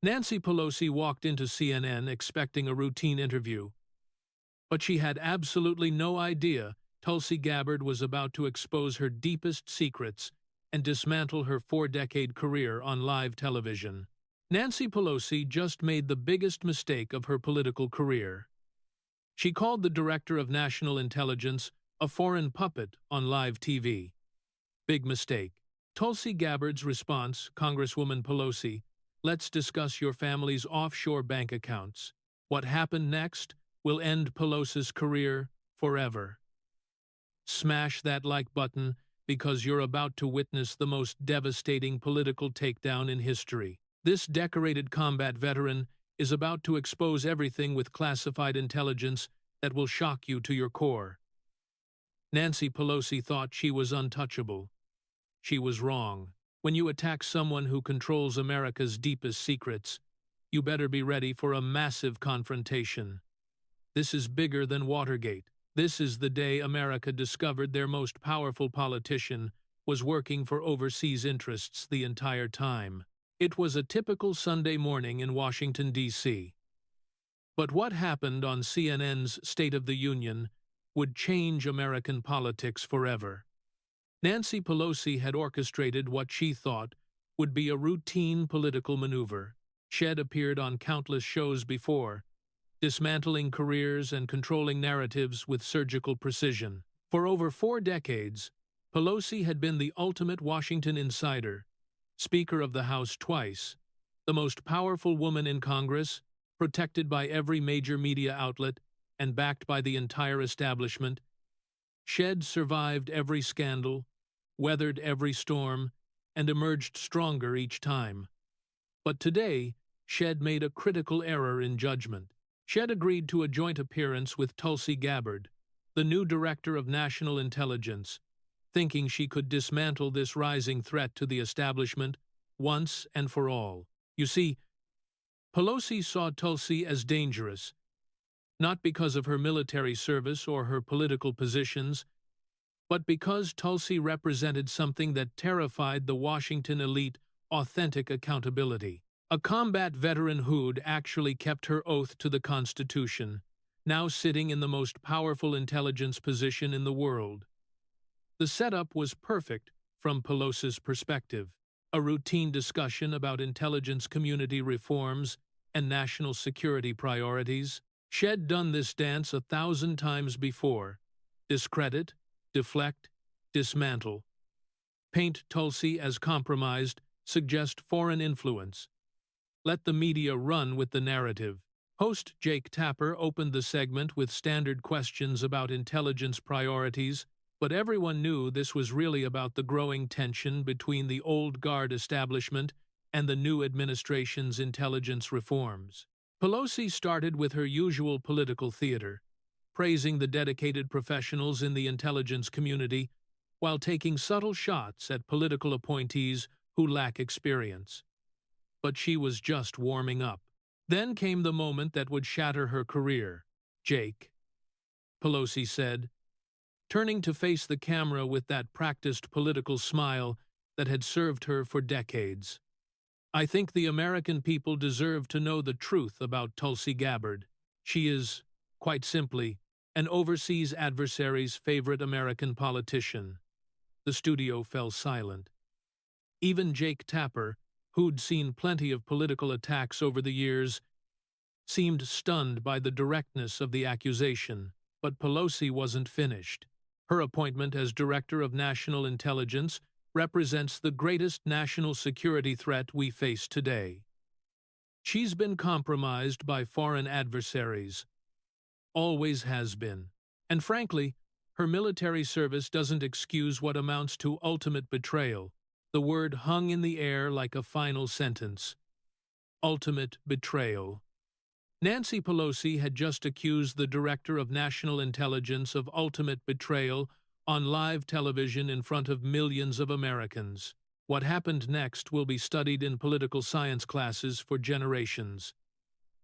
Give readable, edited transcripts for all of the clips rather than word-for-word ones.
Nancy Pelosi walked into CNN expecting a routine interview, but she had absolutely no idea Tulsi Gabbard was about to expose her deepest secrets and dismantle her 4-decade career on live television. Nancy Pelosi just made the biggest mistake of her political career. She called the Director of National Intelligence a foreign puppet on live TV. Big mistake. Tulsi Gabbard's response, Congresswoman Pelosi, let's discuss your family's offshore bank accounts. What happened next will end Pelosi's career forever. Smash that like button because you're about to witness the most devastating political takedown in history. This decorated combat veteran is about to expose everything with classified intelligence that will shock you to your core. Nancy Pelosi thought she was untouchable. She was wrong. When you attack someone who controls America's deepest secrets, you better be ready for a massive confrontation. This is bigger than Watergate. This is the day America discovered their most powerful politician was working for overseas interests the entire time. It was a typical Sunday morning in Washington, D.C. But what happened on CNN's State of the Union would change American politics forever. Nancy Pelosi had orchestrated what she thought would be a routine political maneuver. She'd appeared on countless shows before, dismantling careers and controlling narratives with surgical precision. For over 4 decades, Pelosi had been the ultimate Washington insider, Speaker of the House twice, the most powerful woman in Congress, protected by every major media outlet and backed by the entire establishment. She'd survived every scandal, weathered every storm, and emerged stronger each time. But today, she'd made a critical error in judgment. She'd agreed to a joint appearance with Tulsi Gabbard, the new Director of National Intelligence, thinking she could dismantle this rising threat to the establishment once and for all. You see, Pelosi saw Tulsi as dangerous, not because of her military service or her political positions, but because Tulsi represented something that terrified the Washington elite: authentic accountability. A combat veteran who'd actually kept her oath to the Constitution, now sitting in the most powerful intelligence position in the world. The setup was perfect from Pelosi's perspective. A routine discussion about intelligence community reforms and national security priorities. She'd done this dance 1,000 times before. Discredit, deflect, dismantle. Paint Tulsi as compromised, suggest foreign influence. Let the media run with the narrative. Host Jake Tapper opened the segment with standard questions about intelligence priorities, but everyone knew this was really about the growing tension between the old guard establishment and the new administration's intelligence reforms. Pelosi started with her usual political theater, praising the dedicated professionals in the intelligence community while taking subtle shots at political appointees who lack experience. But she was just warming up. Then came the moment that would shatter her career. "Jake," Pelosi said, turning to face the camera with that practiced political smile that had served her for decades. "I think the American people deserve to know the truth about Tulsi Gabbard. She is, quite simply, an overseas adversary's favorite American politician." The studio fell silent. Even Jake Tapper, who'd seen plenty of political attacks over the years, seemed stunned by the directness of the accusation. But Pelosi wasn't finished. Her appointment as Director of National Intelligence represents the greatest national security threat we face today. She's been compromised by foreign adversaries. Always has been. And frankly, her military service doesn't excuse what amounts to ultimate betrayal. The word hung in the air like a final sentence. Ultimate betrayal. Nancy Pelosi had just accused the Director of National Intelligence of ultimate betrayal on live television in front of millions of Americans. What happened next will be studied in political science classes for generations.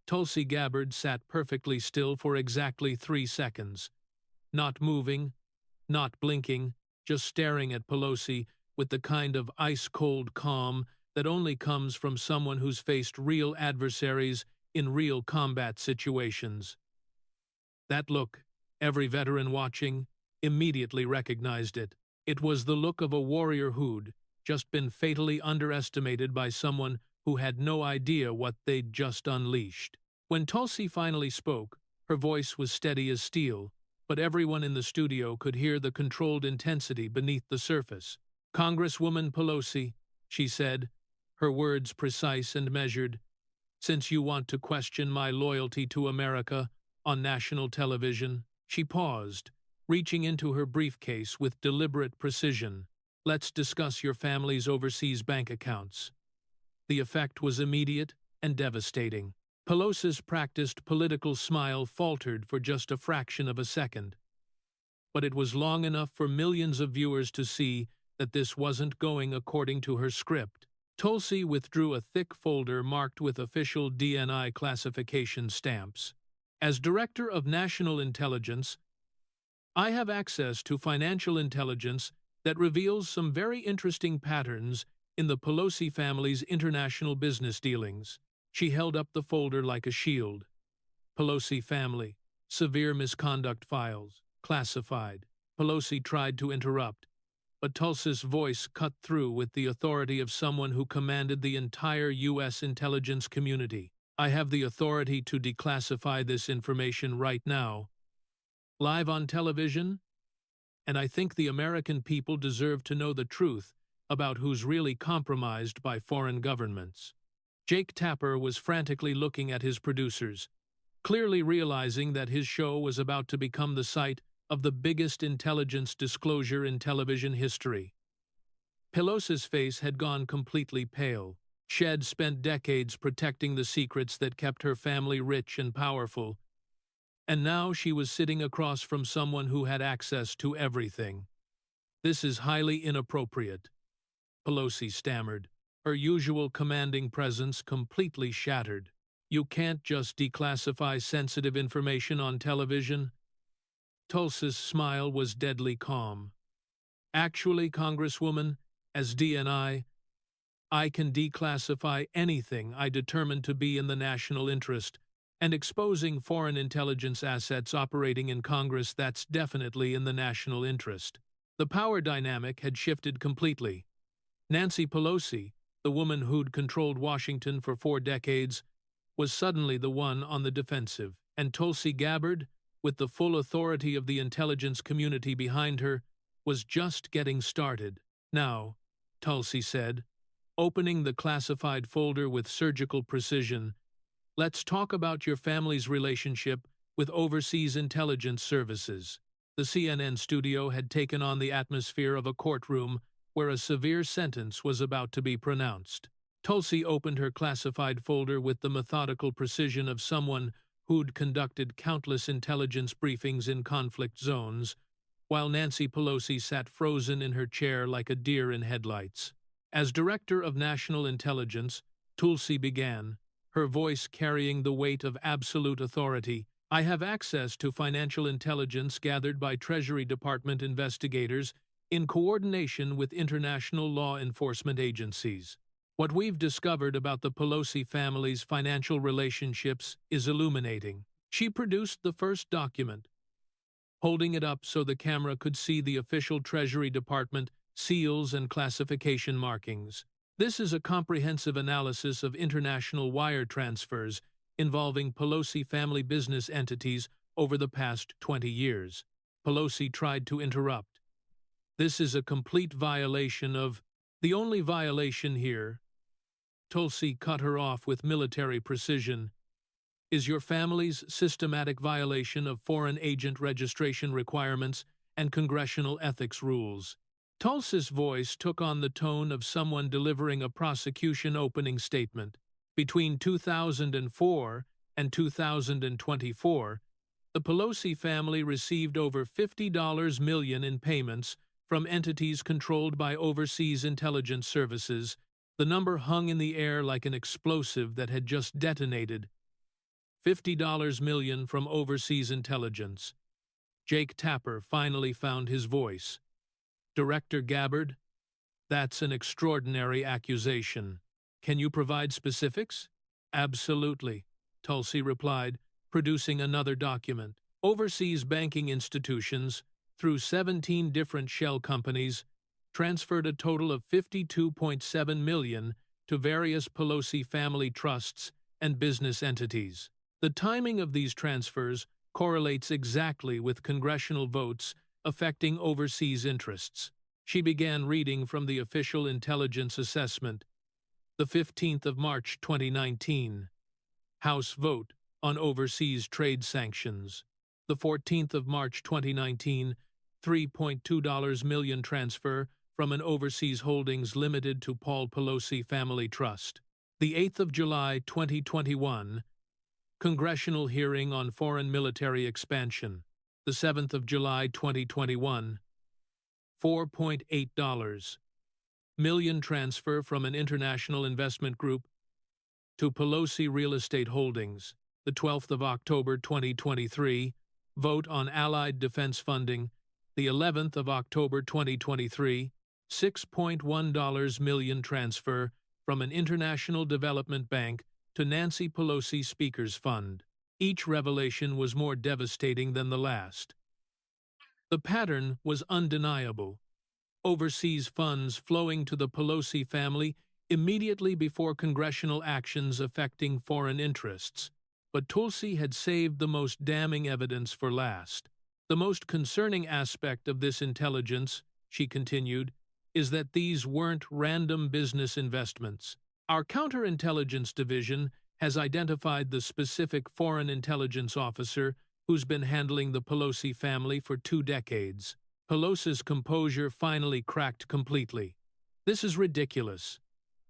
Tulsi Gabbard sat perfectly still for exactly 3 seconds. Not moving, not blinking, just staring at Pelosi with the kind of ice-cold calm that only comes from someone who's faced real adversaries in real combat situations. That look, every veteran watching immediately recognized it. It was the look of a warrior who'd just been fatally underestimated by someone who had no idea what they'd just unleashed. When Tulsi finally spoke, her voice was steady as steel, but everyone in the studio could hear the controlled intensity beneath the surface. "Congresswoman Pelosi," she said, her words precise and measured, "since you want to question my loyalty to America on national television." She paused, reaching into her briefcase with deliberate precision. "Let's discuss your family's overseas bank accounts." The effect was immediate and devastating. Pelosi's practiced political smile faltered for just a fraction of a second. But it was long enough for millions of viewers to see that this wasn't going according to her script. Tulsi withdrew a thick folder marked with official DNI classification stamps. "As Director of National Intelligence, I have access to financial intelligence that reveals some very interesting patterns in the Pelosi family's international business dealings." She held up the folder like a shield. "Pelosi family, severe misconduct files, classified." Pelosi tried to interrupt, but Tulsi's voice cut through with the authority of someone who commanded the entire U.S. intelligence community. "I have the authority to declassify this information right now, live on television, and I think the American people deserve to know the truth about who's really compromised by foreign governments." Jake Tapper was frantically looking at his producers, clearly realizing that his show was about to become the site of the biggest intelligence disclosure in television history. Pelosi's face had gone completely pale. She'd spent decades protecting the secrets that kept her family rich and powerful, and now she was sitting across from someone who had access to everything. "This is highly inappropriate," Pelosi stammered, her usual commanding presence completely shattered. "You can't just declassify sensitive information on television." Tulsi's smile was deadly calm. "Actually, Congresswoman, as DNI, I can declassify anything I determine to be in the national interest, and exposing foreign intelligence assets operating in Congress, that's definitely in the national interest." The power dynamic had shifted completely. Nancy Pelosi, the woman who'd controlled Washington for 4 decades, was suddenly the one on the defensive, and Tulsi Gabbard, with the full authority of the intelligence community behind her, was just getting started. "Now," Tulsi said, opening the classified folder with surgical precision, "let's talk about your family's relationship with overseas intelligence services." The CNN studio had taken on the atmosphere of a courtroom where a severe sentence was about to be pronounced. Tulsi opened her classified folder with the methodical precision of someone who'd conducted countless intelligence briefings in conflict zones, while Nancy Pelosi sat frozen in her chair like a deer in headlights. "As Director of National Intelligence," Tulsi began, her voice carrying the weight of absolute authority, "I have access to financial intelligence gathered by Treasury Department investigators in coordination with international law enforcement agencies. What we've discovered about the Pelosi family's financial relationships is illuminating." She produced the first document, holding it up so the camera could see the official Treasury Department seals and classification markings. "This is a comprehensive analysis of international wire transfers involving Pelosi family business entities over the past 20 years. Pelosi tried to interrupt. "This is a complete violation of—" "The only violation here," Tulsi cut her off with military precision, "is your family's systematic violation of foreign agent registration requirements and congressional ethics rules." Tulsi's voice took on the tone of someone delivering a prosecution opening statement. "Between 2004 and 2024, the Pelosi family received over $50 million in payments from entities controlled by overseas intelligence services." The number hung in the air like an explosive that had just detonated. $50 million from overseas intelligence. Jake Tapper finally found his voice. "Director Gabbard, that's an extraordinary accusation." Can you provide specifics? Absolutely, Tulsi replied, producing another document. Overseas banking institutions, through 17 different shell companies, transferred a total of $52.7 million to various Pelosi family trusts and business entities. The timing of these transfers correlates exactly with congressional votes affecting overseas interests. She began reading from the official intelligence assessment. The 15th of March 2019. House vote on overseas trade sanctions. The 14th of March 2019, $3.2 million transfer from an overseas holdings limited to Paul Pelosi Family Trust. The 8th of July 2021, congressional hearing on foreign military expansion. The 7th of July 2021, $4.8 million transfer from an international investment group to Pelosi Real Estate Holdings. The 12th of October 2023, vote on Allied defense funding. The 11th of October 2023, $6.1 million transfer from an international development bank to Nancy Pelosi Speaker's Fund. Each revelation was more devastating than the last. The pattern was undeniable. Overseas funds flowing to the Pelosi family immediately before congressional actions affecting foreign interests. But Tulsi had saved the most damning evidence for last. The most concerning aspect of this intelligence, she continued, is that these weren't random business investments. Our counterintelligence division has identified the specific foreign intelligence officer who's been handling the Pelosi family for 2 decades. Pelosi's composure finally cracked completely. This is ridiculous.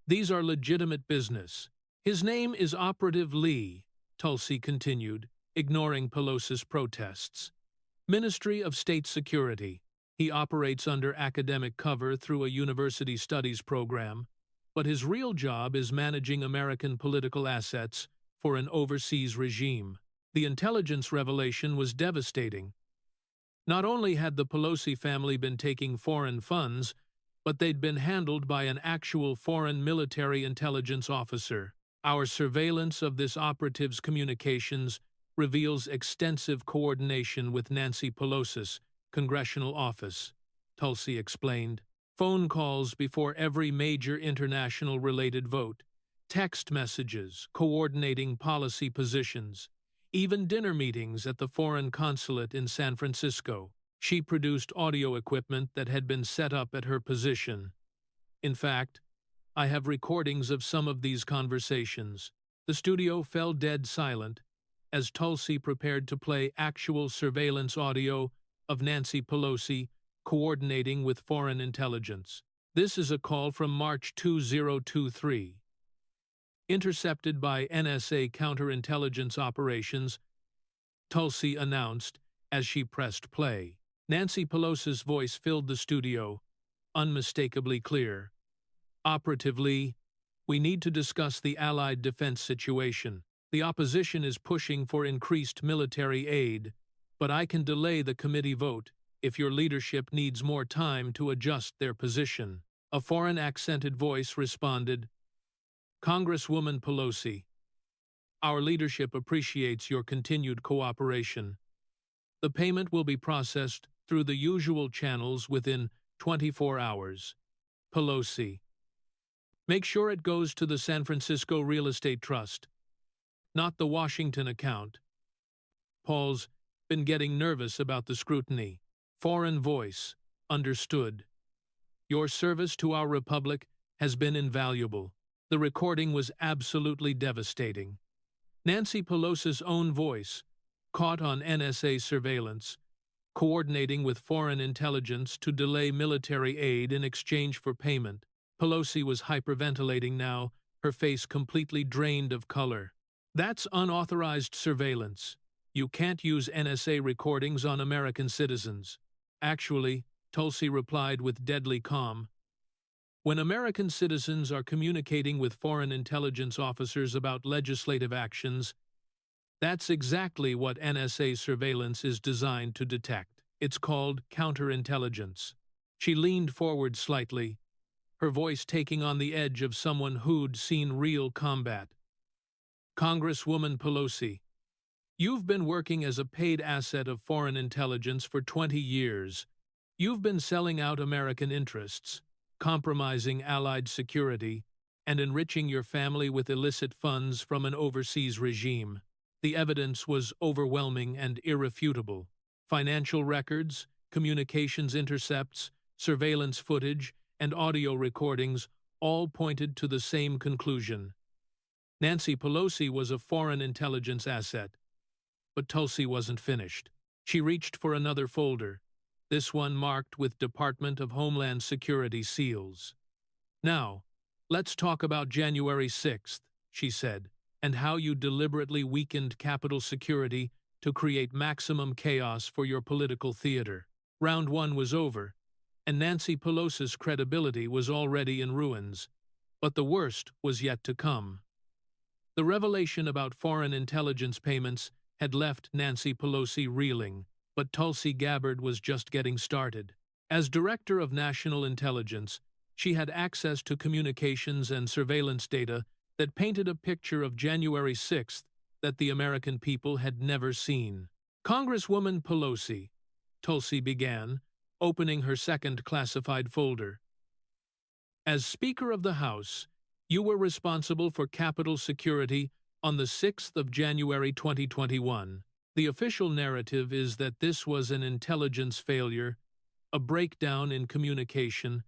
These are legitimate business. His name is Operative Lee, Tulsi continued, ignoring Pelosi's protests. Ministry of State Security. He operates under academic cover through a university studies program, but his real job is managing American political assets for an overseas regime. The intelligence revelation was devastating. Not only had the Pelosi family been taking foreign funds, but they'd been handled by an actual foreign military intelligence officer. Our surveillance of this operative's communications reveals extensive coordination with Nancy Pelosi's congressional office, Tulsi explained. Phone calls before every major international-related vote, text messages coordinating policy positions, even dinner meetings at the foreign consulate in San Francisco. She produced audio equipment that had been set up at her position. In fact, I have recordings of some of these conversations. The studio fell dead silent as Tulsi prepared to play actual surveillance audio of Nancy Pelosi coordinating with foreign intelligence. This is a call from March 2023. Intercepted by NSA counterintelligence operations, Tulsi announced as she pressed play. Nancy Pelosi's voice filled the studio, unmistakably clear. Operative Lee, we need to discuss the Allied defense situation. The opposition is pushing for increased military aid, but I can delay the committee vote if your leadership needs more time to adjust their position. A foreign-accented voice responded, Congresswoman Pelosi, our leadership appreciates your continued cooperation. The payment will be processed through the usual channels within 24 hours. Pelosi. Make sure it goes to the San Francisco Real Estate Trust, not the Washington account. Paul's been getting nervous about the scrutiny. Foreign voice. Understood. Your service to our republic has been invaluable. The recording was absolutely devastating. Nancy Pelosi's own voice, caught on NSA surveillance, coordinating with foreign intelligence to delay military aid in exchange for payment. Pelosi was hyperventilating now, her face completely drained of color. That's unauthorized surveillance. You can't use NSA recordings on American citizens. Actually, Tulsi replied with deadly calm, when American citizens are communicating with foreign intelligence officers about legislative actions, that's exactly what NSA surveillance is designed to detect. It's called counterintelligence. She leaned forward slightly, her voice taking on the edge of someone who'd seen real combat. Congresswoman Pelosi, you've been working as a paid asset of foreign intelligence for 20 years. You've been selling out American interests, compromising Allied security, and enriching your family with illicit funds from an overseas regime. The evidence was overwhelming and irrefutable. Financial records, communications intercepts, surveillance footage, and audio recordings all pointed to the same conclusion. Nancy Pelosi was a foreign intelligence asset. But Tulsi wasn't finished. She reached for another folder, this one marked with Department of Homeland Security seals. Now, let's talk about January 6th, she said, and how you deliberately weakened Capitol security to create maximum chaos for your political theater. Round one was over, and Nancy Pelosi's credibility was already in ruins. But the worst was yet to come. The revelation about foreign intelligence payments had left Nancy Pelosi reeling, but Tulsi Gabbard was just getting started. As Director of National Intelligence, she had access to communications and surveillance data that painted a picture of January 6th that the American people had never seen. Congresswoman Pelosi, Tulsi began, opening her second classified folder. As Speaker of the House, you were responsible for Capitol security on the 6th of January 2021. The official narrative is that this was an intelligence failure, a breakdown in communication,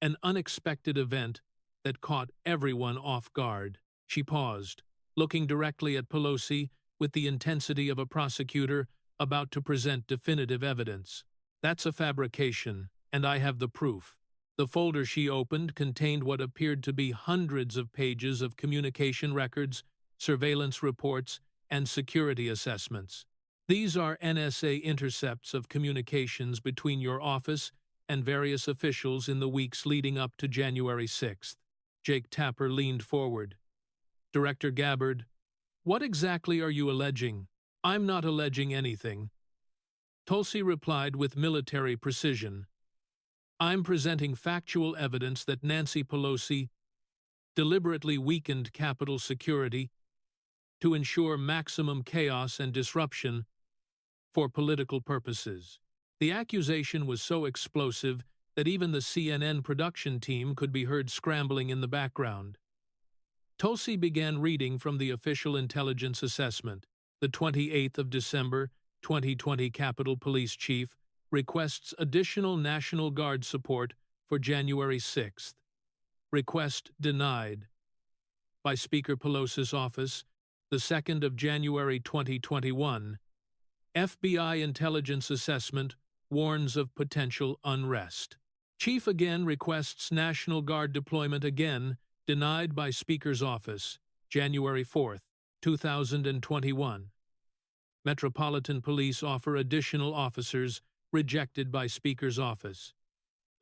an unexpected event that caught everyone off guard. She paused, looking directly at Pelosi with the intensity of a prosecutor about to present definitive evidence. That's a fabrication, and I have the proof. The folder she opened contained what appeared to be hundreds of pages of communication records, surveillance reports, and security assessments. These are NSA intercepts of communications between your office and various officials in the weeks leading up to January 6th. Jake Tapper leaned forward. Director Gabbard, what exactly are you alleging? I'm not alleging anything. Tulsi replied with military precision. I'm presenting factual evidence that Nancy Pelosi deliberately weakened Capitol security to ensure maximum chaos and disruption for political purposes. The accusation was so explosive that even the CNN production team could be heard scrambling in the background. Tulsi began reading from the official intelligence assessment. The 28th of December, 2020 Capitol Police Chief requests additional National Guard support for January 6th. Request denied. By Speaker Pelosi's office, the 2nd of January 2021, FBI intelligence assessment warns of potential unrest. Chief again requests National Guard deployment again, denied by Speaker's office, January 4th, 2021. Metropolitan Police offer additional officers, rejected by Speaker's office.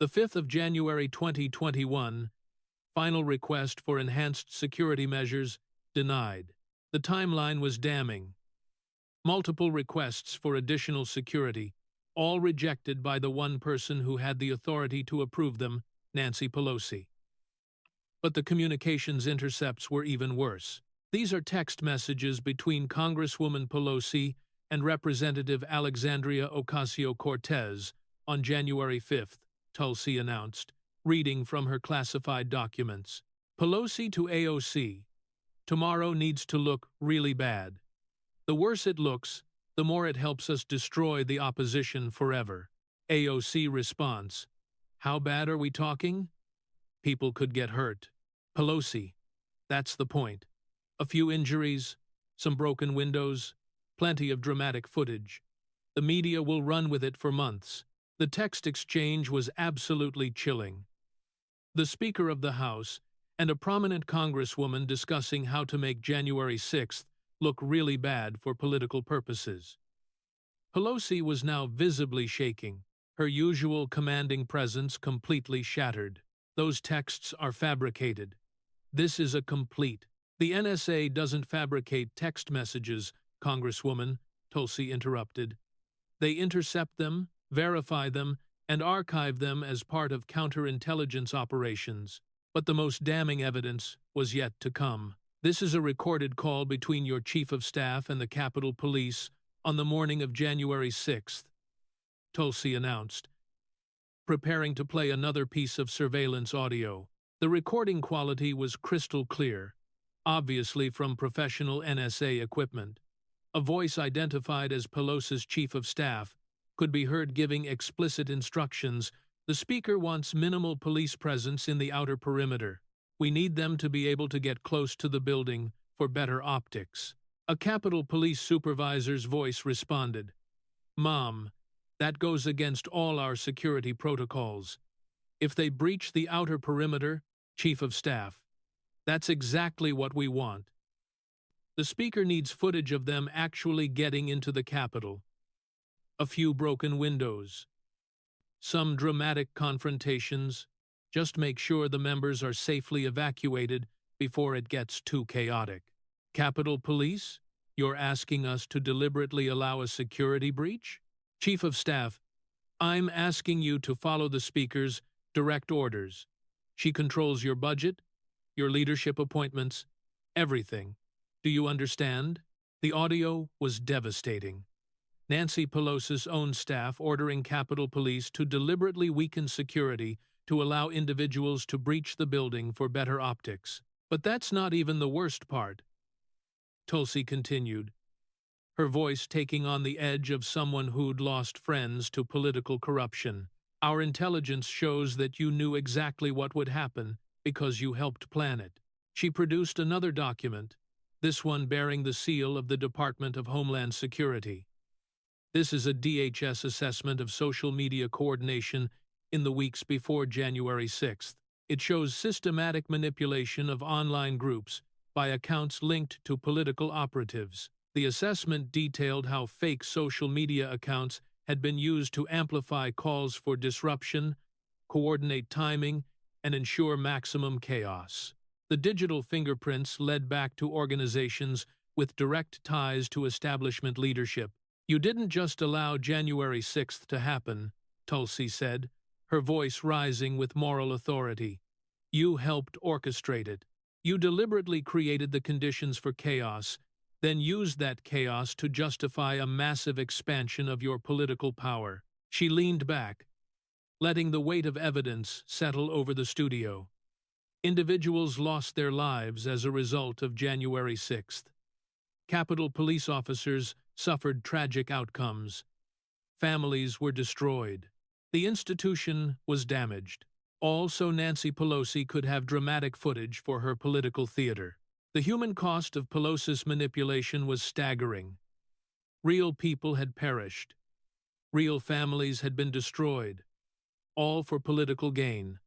The 5th of January 2021, final request for enhanced security measures, denied. The timeline was damning. Multiple requests for additional security, all rejected by the one person who had the authority to approve them, Nancy Pelosi. But the communications intercepts were even worse. These are text messages between Congresswoman Pelosi and Representative Alexandria Ocasio-Cortez on January 5th, Tulsi announced, reading from her classified documents. Pelosi to AOC. Tomorrow needs to look really bad. The worse it looks, the more it helps us destroy the opposition forever. AOC response. How bad are we talking? People could get hurt. Pelosi. That's the point. A few injuries, some broken windows, plenty of dramatic footage. The media will run with it for months. The text exchange was absolutely chilling. The Speaker of the House and a prominent congresswoman discussing how to make January 6th look really bad for political purposes. Pelosi was now visibly shaking, her usual commanding presence completely shattered. Those texts are fabricated. This is a complete. The NSA doesn't fabricate text messages, Congresswoman, Tulsi interrupted. They intercept them, verify them, and archive them as part of counterintelligence operations. But the most damning evidence was yet to come. This is a recorded call between your Chief of Staff and the Capitol Police on the morning of January 6th, Tulsi announced, preparing to play another piece of surveillance audio. The recording quality was crystal clear, obviously from professional NSA equipment. A voice identified as Pelosi's Chief of Staff could be heard giving explicit instructions. The speaker wants minimal police presence in the outer perimeter. We need them to be able to get close to the building for better optics. A Capitol Police supervisor's voice responded, "Mom, that goes against all our security protocols. If they breach the outer perimeter, Chief of Staff, that's exactly what we want." The speaker needs footage of them actually getting into the Capitol. A few broken windows. Some dramatic confrontations. Just make sure the members are safely evacuated before it gets too chaotic. Capitol Police, you're asking us to deliberately allow a security breach? Chief of Staff, I'm asking you to follow the speaker's direct orders. She controls your budget, your leadership appointments, everything. Do you understand? The audio was devastating. Nancy Pelosi's own staff ordering Capitol Police to deliberately weaken security to allow individuals to breach the building for better optics. But that's not even the worst part, Tulsi continued, her voice taking on the edge of someone who'd lost friends to political corruption. Our intelligence shows that you knew exactly what would happen because you helped plan it. She produced another document, this one bearing the seal of the Department of Homeland Security. This is a DHS assessment of social media coordination in the weeks before January 6th. It shows systematic manipulation of online groups by accounts linked to political operatives. The assessment detailed how fake social media accounts had been used to amplify calls for disruption, coordinate timing, and ensure maximum chaos. The digital fingerprints led back to organizations with direct ties to establishment leadership. You didn't just allow January 6th to happen, Tulsi said, her voice rising with moral authority. You helped orchestrate it. You deliberately created the conditions for chaos, then used that chaos to justify a massive expansion of your political power. She leaned back, letting the weight of evidence settle over the studio. Individuals lost their lives as a result of January 6th. Capitol Police officers suffered tragic outcomes. Families were destroyed. The institution was damaged, all so Nancy Pelosi could have dramatic footage for her political theater. The human cost of Pelosi's manipulation was staggering. Real people had perished. Real families had been destroyed, all for political gain.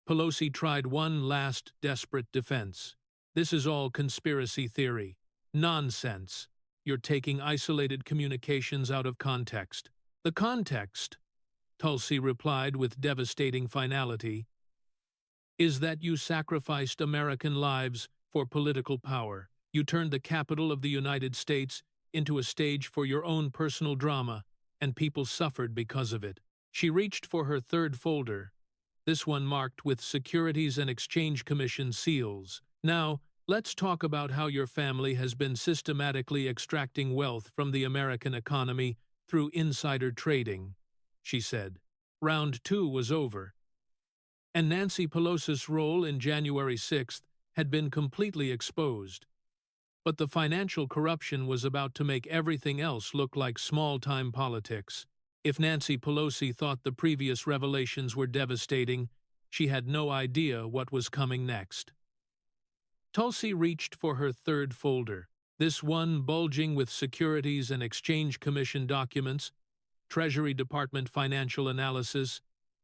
Pelosi tried one last desperate defense. This is all conspiracy theory. Nonsense. You're taking isolated communications out of context. The context, Tulsi replied with devastating finality, is that you sacrificed American lives for political power. You turned the capital of the United States into a stage for your own personal drama, and people suffered because of it. She reached for her third folder, this one marked with Securities and Exchange Commission seals. Now, let's talk about how your family has been systematically extracting wealth from the American economy through insider trading, she said. Round 2 was over, and Nancy Pelosi's role in January 6th had been completely exposed. But the financial corruption was about to make everything else look like small-time politics. If Nancy Pelosi thought the previous revelations were devastating, she had no idea what was coming next. Tulsi reached for her third folder, this one bulging with Securities and Exchange Commission documents, Treasury Department financial analysis,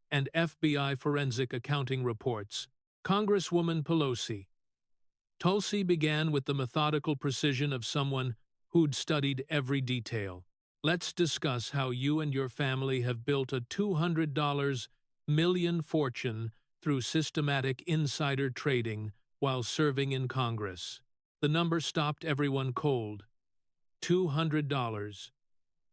and FBI forensic accounting reports. Congresswoman Pelosi. Tulsi began with the methodical precision of someone who'd studied every detail. Let's discuss how you and your family have built a $200 million fortune through systematic insider trading while serving in Congress. The number stopped everyone cold. $200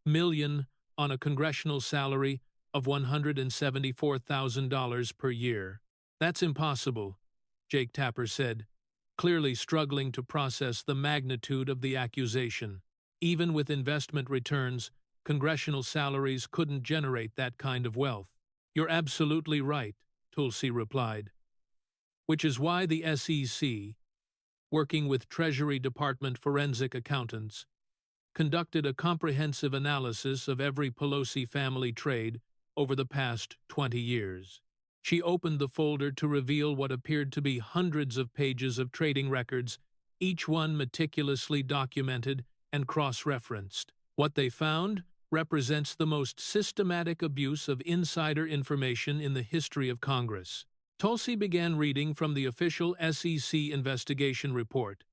million on a congressional salary of $174,000 per year. That's impossible, Jake Tapper said, clearly struggling to process the magnitude of the accusation. Even with investment returns, congressional salaries couldn't generate that kind of wealth. You're absolutely right, Tulsi replied. Which is why the SEC, working with Treasury Department forensic accountants, conducted a comprehensive analysis of every Pelosi family trade over the past 20 years. She opened the folder to reveal what appeared to be hundreds of pages of trading records, each one meticulously documented and cross-referenced. What they found represents the most systematic abuse of insider information in the history of Congress. Tulsi began reading from the official SEC investigation report.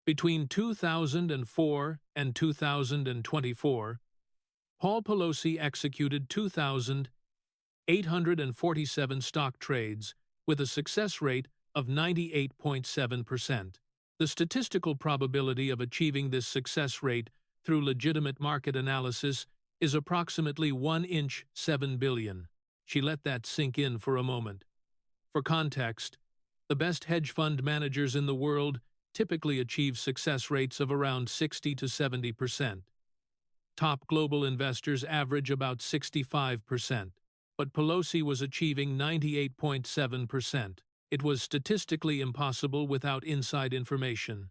Between 2004 and 2024, Paul Pelosi executed 2,847 stock trades with a success rate of 98.7%. The statistical probability of achieving this success rate through legitimate market analysis is approximately 1 in 7 billion. She let that sink in for a moment. For context, the best hedge fund managers in the world typically achieve success rates of around 60 to 70%. Top global investors average about 65%, but Pelosi was achieving 98.7%. It was statistically impossible without inside information.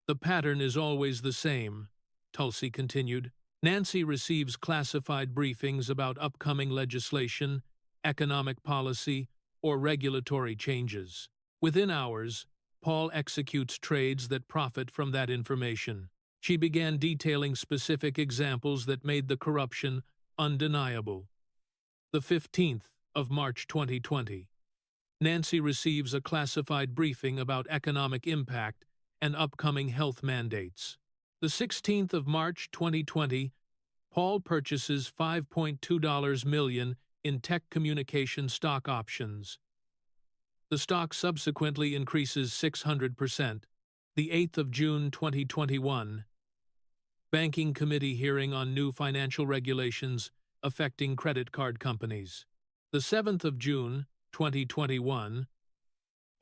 The pattern is always the same, Tulsi continued. Nancy receives classified briefings about upcoming legislation, economic policy, or regulatory changes. Within hours, Paul executes trades that profit from that information. She began detailing specific examples that made the corruption undeniable. The 15th of March 2020. Nancy receives a classified briefing about economic impact and upcoming health mandates. The 16th of March 2020, Paul purchases $5.2 million in tech communication stock options. The stock subsequently increases 600%. The 8th of June 2021, Banking Committee hearing on new financial regulations affecting credit card companies. The 7th of June 2021,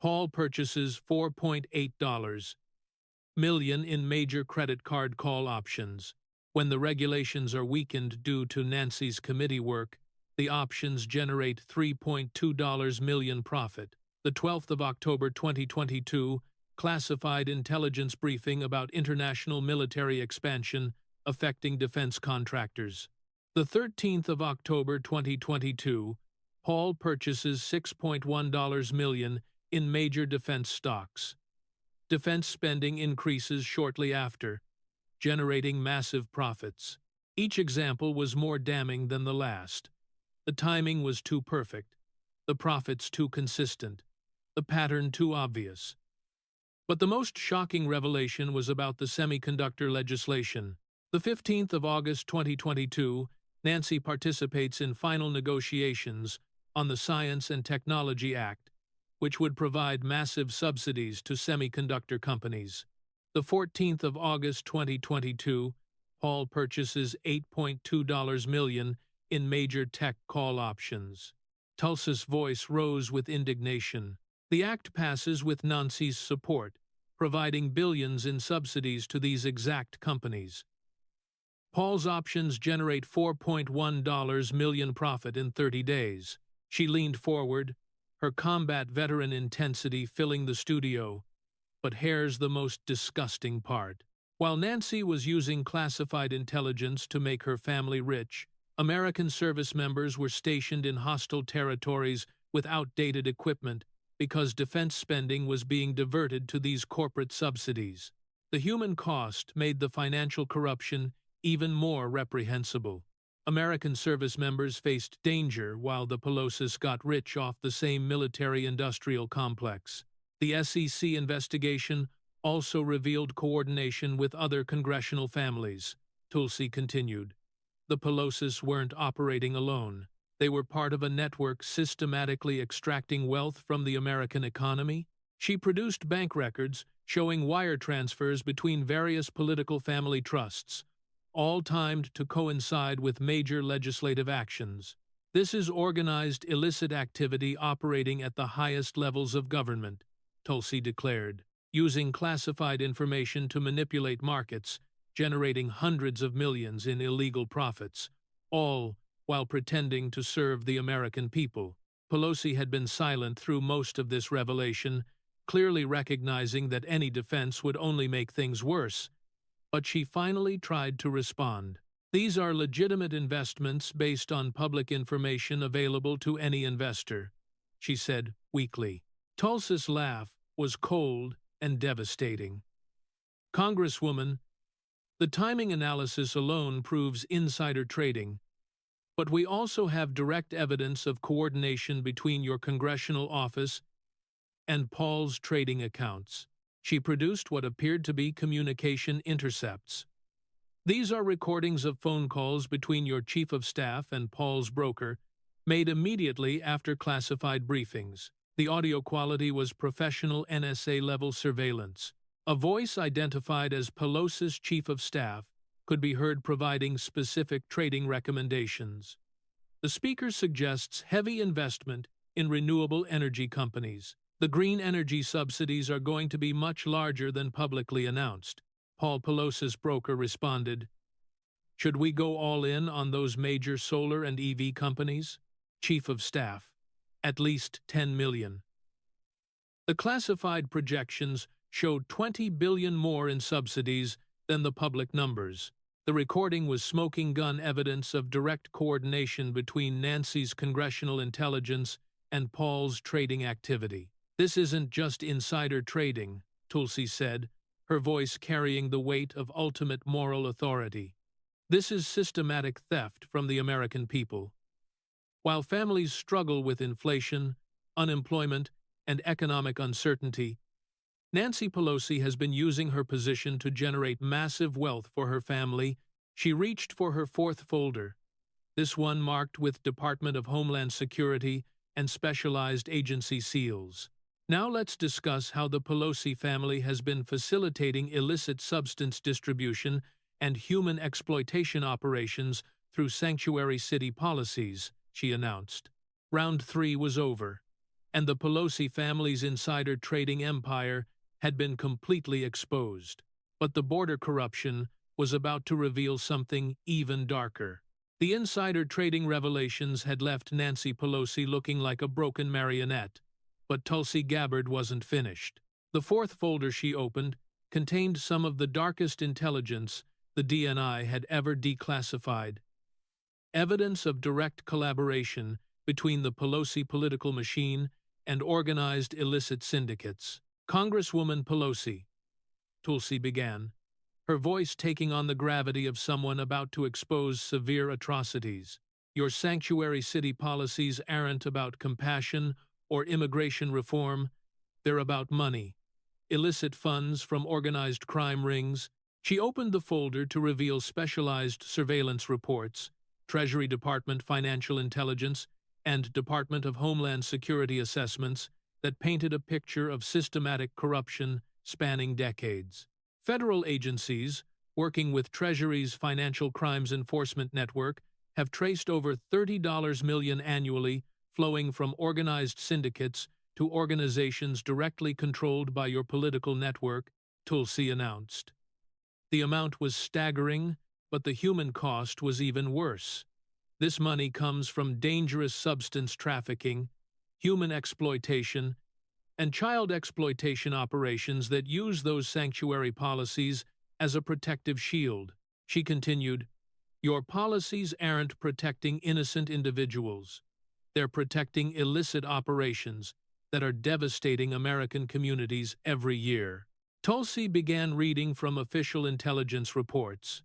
Paul purchases $4.8 million in major credit card call options. When the regulations are weakened due to Nancy's committee work, the options generate $3.2 million profit. The 12th of October 2022, classified intelligence briefing about international military expansion affecting defense contractors. The 13th of October 2022, Paul purchases $6.1 million in major defense stocks. Defense spending increases shortly after, generating massive profits. Each example was more damning than the last. The timing was too perfect, the profits too consistent, the pattern too obvious. But the most shocking revelation was about the semiconductor legislation. The 15th of August 2022, Nancy participates in final negotiations on the Science and Technology Act, which would provide massive subsidies to semiconductor companies. The 14th of August 2022, Paul purchases $8.2 million in major tech call options. Tulsi's voice rose with indignation. The act passes with Nancy's support, providing billions in subsidies to these exact companies. Paul's options generate $4.1 million profit in 30 days. She leaned forward, her combat veteran intensity filling the studio. But here's the most disgusting part. While Nancy was using classified intelligence to make her family rich, American service members were stationed in hostile territories with outdated equipment because defense spending was being diverted to these corporate subsidies. The human cost made the financial corruption even more reprehensible. American service members faced danger while the Pelosis got rich off the same military-industrial complex. The SEC investigation also revealed coordination with other congressional families, Tulsi continued. The Pelosis weren't operating alone. They were part of a network systematically extracting wealth from the American economy. She produced bank records showing wire transfers between various political family trusts, all timed to coincide with major legislative actions. This is organized illicit activity operating at the highest levels of government, Tulsi declared, using classified information to manipulate markets, generating hundreds of millions in illegal profits, all while pretending to serve the American people. Pelosi had been silent through most of this revelation, clearly recognizing that any defense would only make things worse, but she finally tried to respond. These are legitimate investments based on public information available to any investor, she said weakly. Tulsi's laugh was cold and devastating. Congresswoman, the timing analysis alone proves insider trading, but we also have direct evidence of coordination between your congressional office and Paul's trading accounts. She produced what appeared to be communication intercepts. These are recordings of phone calls between your chief of staff and Paul's broker, made immediately after classified briefings. The audio quality was professional NSA-level surveillance. A voice identified as Pelosi's chief of staff could be heard providing specific trading recommendations. The speaker suggests heavy investment in renewable energy companies. The green energy subsidies are going to be much larger than publicly announced. Paul Pelosi's broker responded, "Should we go all in on those major solar and EV companies?" Chief of Staff, "At least 10 million. The classified projections showed 20 billion more in subsidies than the public numbers. The recording was smoking gun evidence of direct coordination between Nancy's congressional intelligence and Paul's trading activity. This isn't just insider trading, Tulsi said, her voice carrying the weight of ultimate moral authority. This is systematic theft from the American people. While families struggle with inflation, unemployment, and economic uncertainty, Nancy Pelosi has been using her position to generate massive wealth for her family. She reached for her fourth folder, this one marked with Department of Homeland Security and specialized agency seals. Now let's discuss how the Pelosi family has been facilitating illicit substance distribution and human exploitation operations through sanctuary city policies, she announced. Round 3 was over, and the Pelosi family's insider trading empire had been completely exposed. But the border corruption was about to reveal something even darker. The insider trading revelations had left Nancy Pelosi looking like a broken marionette, but Tulsi Gabbard wasn't finished. The fourth folder she opened contained some of the darkest intelligence the DNI had ever declassified. Evidence of direct collaboration between the Pelosi political machine and organized illicit syndicates. Congresswoman Pelosi, Tulsi began, her voice taking on the gravity of someone about to expose severe atrocities. Your sanctuary city policies aren't about compassion or immigration reform, they're about money. Illicit funds from organized crime rings. She opened the folder to reveal specialized surveillance reports, Treasury Department financial intelligence, and Department of Homeland Security assessments that painted a picture of systematic corruption spanning decades. Federal agencies, working with Treasury's Financial Crimes Enforcement Network, have traced over $30 million annually flowing from organized syndicates to organizations directly controlled by your political network, Tulsi announced. The amount was staggering, but the human cost was even worse. This money comes from dangerous substance trafficking, human exploitation, and child exploitation operations that use those sanctuary policies as a protective shield. She continued, "Your policies aren't protecting innocent individuals. They're protecting illicit operations that are devastating American communities every year." Tulsi began reading from official intelligence reports.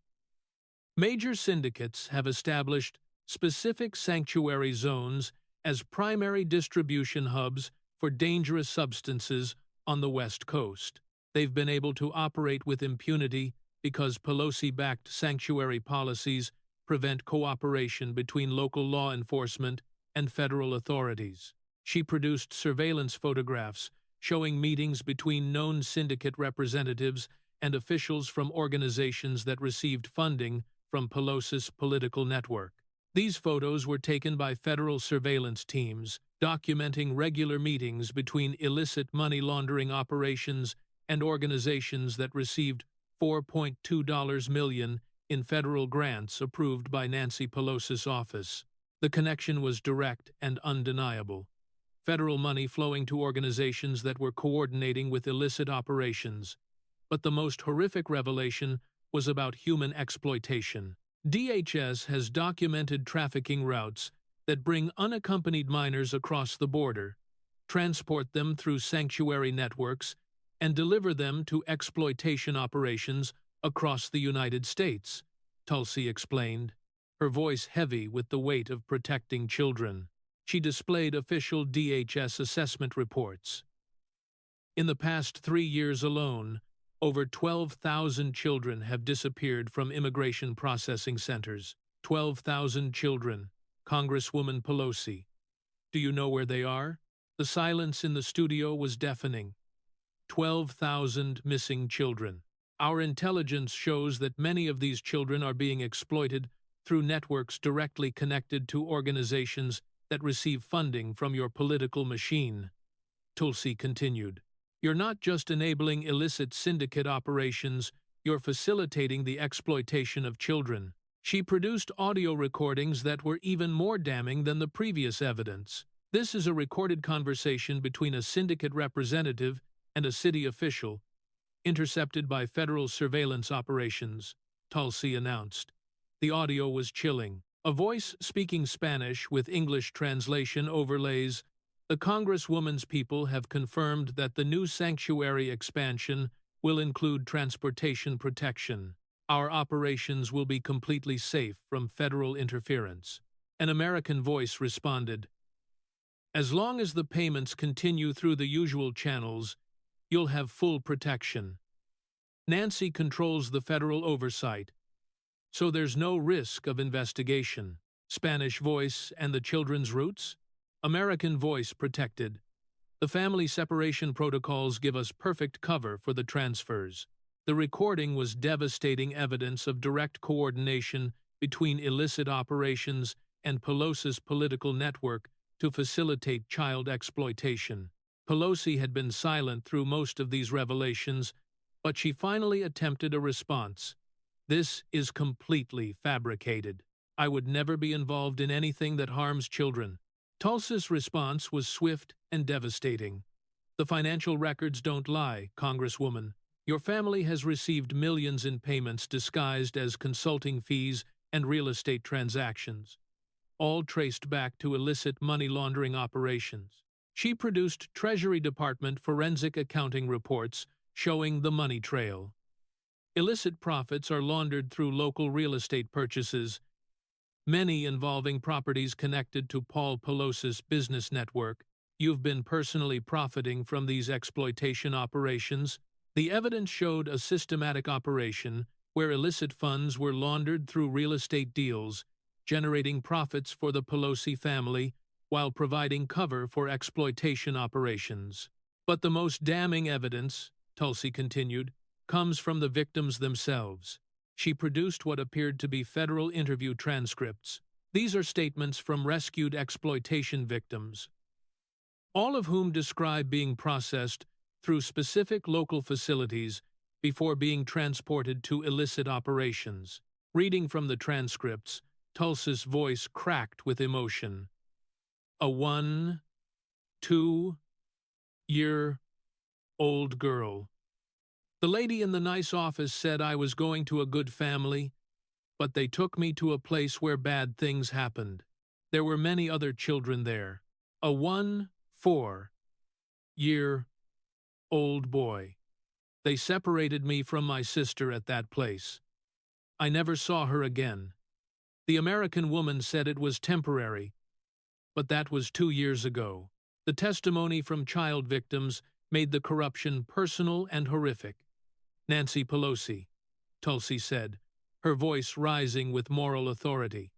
Major syndicates have established specific sanctuary zones as primary distribution hubs for dangerous substances on the West Coast. They've been able to operate with impunity because Pelosi-backed sanctuary policies prevent cooperation between local law enforcement and federal authorities. She produced surveillance photographs showing meetings between known syndicate representatives and officials from organizations that received funding from Pelosi's political network. These photos were taken by federal surveillance teams, documenting regular meetings between illicit money laundering operations and organizations that received $4.2 million in federal grants approved by Nancy Pelosi's office. The connection was direct and undeniable. Federal money flowing to organizations that were coordinating with illicit operations. But the most horrific revelation was about human exploitation. DHS has documented trafficking routes that bring unaccompanied minors across the border, transport them through sanctuary networks, and deliver them to exploitation operations across the United States, Tulsi explained, her voice heavy with the weight of protecting children. She displayed official DHS assessment reports. In the past 3 years alone, over 12,000 children have disappeared from immigration processing centers. 12,000 children, Congresswoman Pelosi. Do you know where they are? The silence in the studio was deafening. 12,000 missing children. Our intelligence shows that many of these children are being exploited through networks directly connected to organizations that receive funding from your political machine. Tulsi continued. You're not just enabling illicit syndicate operations, you're facilitating the exploitation of children. She produced audio recordings that were even more damning than the previous evidence. This is a recorded conversation between a syndicate representative and a city official, intercepted by federal surveillance operations, Tulsi announced. The audio was chilling. A voice speaking Spanish with English translation overlays. The Congresswoman's people have confirmed that the new sanctuary expansion will include transportation protection. Our operations will be completely safe from federal interference. An American voice responded, as long as the payments continue through the usual channels, you'll have full protection. Nancy controls the federal oversight, so there's no risk of investigation. Spanish voice and the children's roots? American voice protected. The family separation protocols give us perfect cover for the transfers. The recording was devastating evidence of direct coordination between illicit operations and Pelosi's political network to facilitate child exploitation. Pelosi had been silent through most of these revelations, but she finally attempted a response. This is completely fabricated. I would never be involved in anything that harms children. Tulsi's response was swift and devastating. The financial records don't lie, Congresswoman. Your family has received millions in payments disguised as consulting fees and real estate transactions, all traced back to illicit money laundering operations. She produced Treasury Department forensic accounting reports showing the money trail. Illicit profits are laundered through local real estate purchases, many involving properties connected to Paul Pelosi's business network. You've been personally profiting from these exploitation operations. The evidence showed a systematic operation where illicit funds were laundered through real estate deals, generating profits for the Pelosi family while providing cover for exploitation operations. But the most damning evidence, Tulsi continued, comes from the victims themselves. She produced what appeared to be federal interview transcripts. These are statements from rescued exploitation victims, all of whom describe being processed through specific local facilities before being transported to illicit operations. Reading from the transcripts, Tulsi's voice cracked with emotion. A 2-year-old girl. The lady in the nice office said I was going to a good family, but they took me to a place where bad things happened. There were many other children there. A 4-year-old boy. They separated me from my sister at that place. I never saw her again. The American woman said it was temporary, but that was 2 years ago. The testimony from child victims made the corruption personal and horrific. Nancy Pelosi, Tulsi said, her voice rising with moral authority.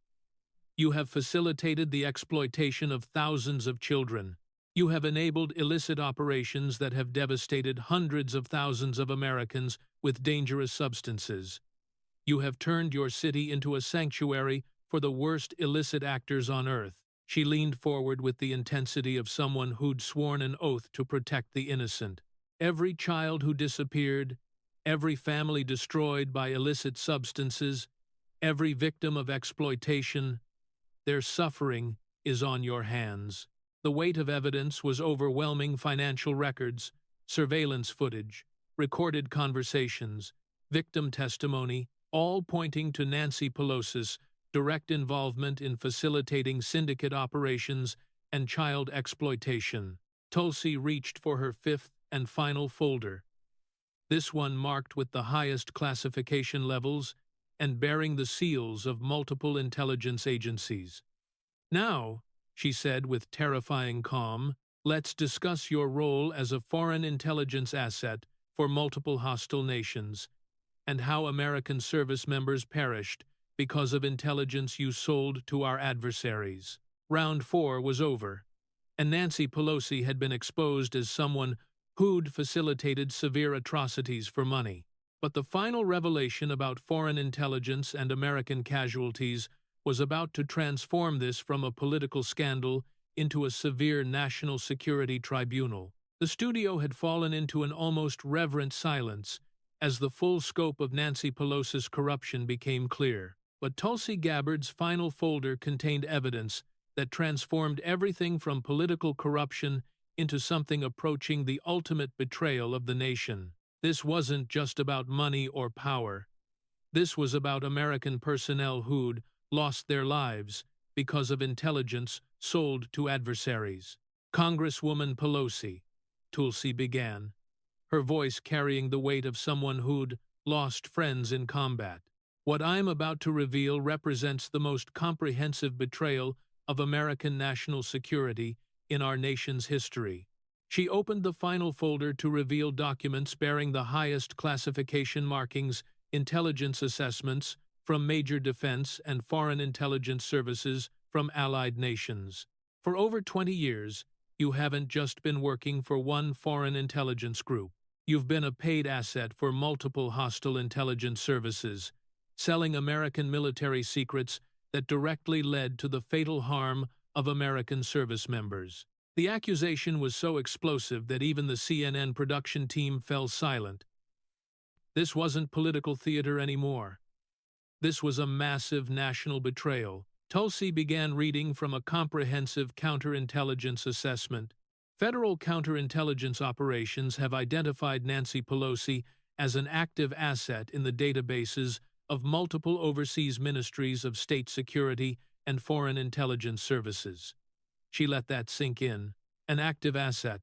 You have facilitated the exploitation of thousands of children. You have enabled illicit operations that have devastated hundreds of thousands of Americans with dangerous substances. You have turned your city into a sanctuary for the worst illicit actors on earth. She leaned forward with the intensity of someone who'd sworn an oath to protect the innocent. Every child who disappeared, every family destroyed by illicit substances, every victim of exploitation, their suffering is on your hands. The weight of evidence was overwhelming: financial records, surveillance footage, recorded conversations, victim testimony, all pointing to Nancy Pelosi's direct involvement in facilitating syndicate operations and child exploitation. Tulsi reached for her fifth and final folder, this one marked with the highest classification levels and bearing the seals of multiple intelligence agencies. "Now," she said with terrifying calm, "let's discuss your role as a foreign intelligence asset for multiple hostile nations, and how American service members perished because of intelligence you sold to our adversaries." Round 4 was over, and Nancy Pelosi had been exposed as someone who'd facilitated severe atrocities for money. But the final revelation about foreign intelligence and American casualties was about to transform this from a political scandal into a severe national security tribunal. The studio had fallen into an almost reverent silence as the full scope of Nancy Pelosi's corruption became clear. But Tulsi Gabbard's final folder contained evidence that transformed everything from political corruption into something approaching the ultimate betrayal of the nation. This wasn't just about money or power. This was about American personnel who'd lost their lives because of intelligence sold to adversaries. "Congresswoman Pelosi," Tulsi began, her voice carrying the weight of someone who'd lost friends in combat. "What I'm about to reveal represents the most comprehensive betrayal of American national security in our nation's history." She opened the final folder to reveal documents bearing the highest classification markings, intelligence assessments from major defense and foreign intelligence services from allied nations. For over 20 years, you haven't just been working for one foreign intelligence group. You've been a paid asset for multiple hostile intelligence services, selling American military secrets that directly led to the fatal harm of American service members. The accusation was so explosive that even the CNN production team fell silent. This wasn't political theater anymore. This was a massive national betrayal. Tulsi began reading from a comprehensive counterintelligence assessment. Federal counterintelligence operations have identified Nancy Pelosi as an active asset in the databases of multiple overseas ministries of state security and foreign intelligence services. She let that sink in. An active asset.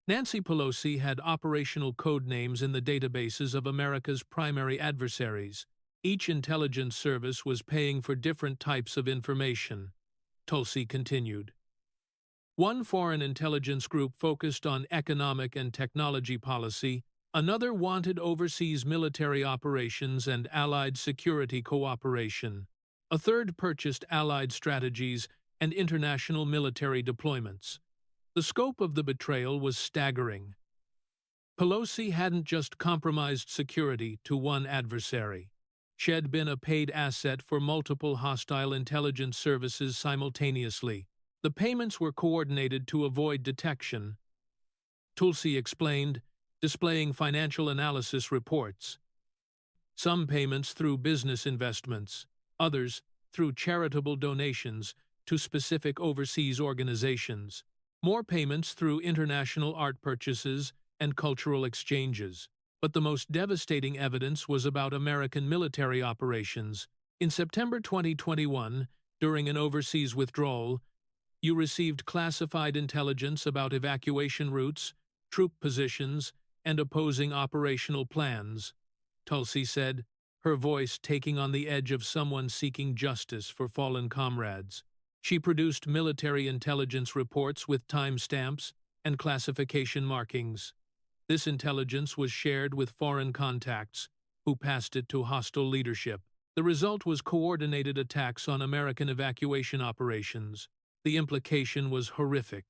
Nancy Pelosi had operational code names in the databases of America's primary adversaries. Each intelligence service was paying for different types of information. Tulsi continued. One foreign intelligence group focused on economic and technology policy, another wanted overseas military operations and allied security cooperation. A third purchased allied strategies and international military deployments. The scope of the betrayal was staggering. Pelosi hadn't just compromised security to one adversary. She had been a paid asset for multiple hostile intelligence services simultaneously. The payments were coordinated to avoid detection, Tulsi explained, displaying financial analysis reports. Some payments through business investments, others through charitable donations to specific overseas organizations, more payments through international art purchases and cultural exchanges. But the most devastating evidence was about American military operations. In September 2021, during an overseas withdrawal, you received classified intelligence about evacuation routes, troop positions, and opposing operational plans, Tulsi said, her voice taking on the edge of someone seeking justice for fallen comrades. She produced military intelligence reports with timestamps and classification markings. This intelligence was shared with foreign contacts, who passed it to hostile leadership. The result was coordinated attacks on American evacuation operations. The implication was horrific.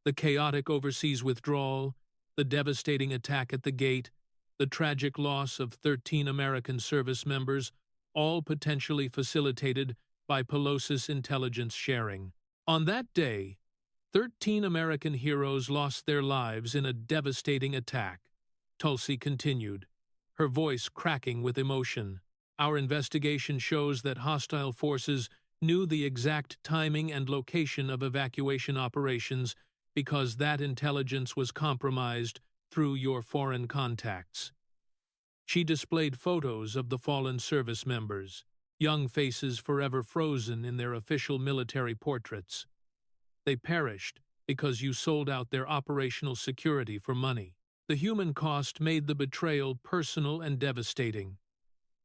The chaotic overseas withdrawal, the devastating attack at the gate, the tragic loss of 13 American service members, all potentially facilitated by Pelosi's intelligence sharing. On that day, 13 American heroes lost their lives in a devastating attack. Tulsi continued, her voice cracking with emotion. Our investigation shows that hostile forces knew the exact timing and location of evacuation operations because that intelligence was compromised through your foreign contacts. She displayed photos of the fallen service members, young faces forever frozen in their official military portraits. They perished because you sold out their operational security for money. The human cost made the betrayal personal and devastating.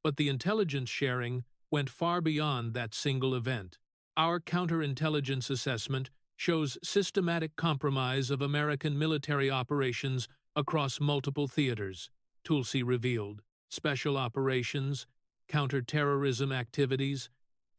But the intelligence sharing went far beyond that single event. Our counterintelligence assessment shows systematic compromise of American military operations across multiple theaters, Tulsi revealed. Special operations, counterterrorism activities,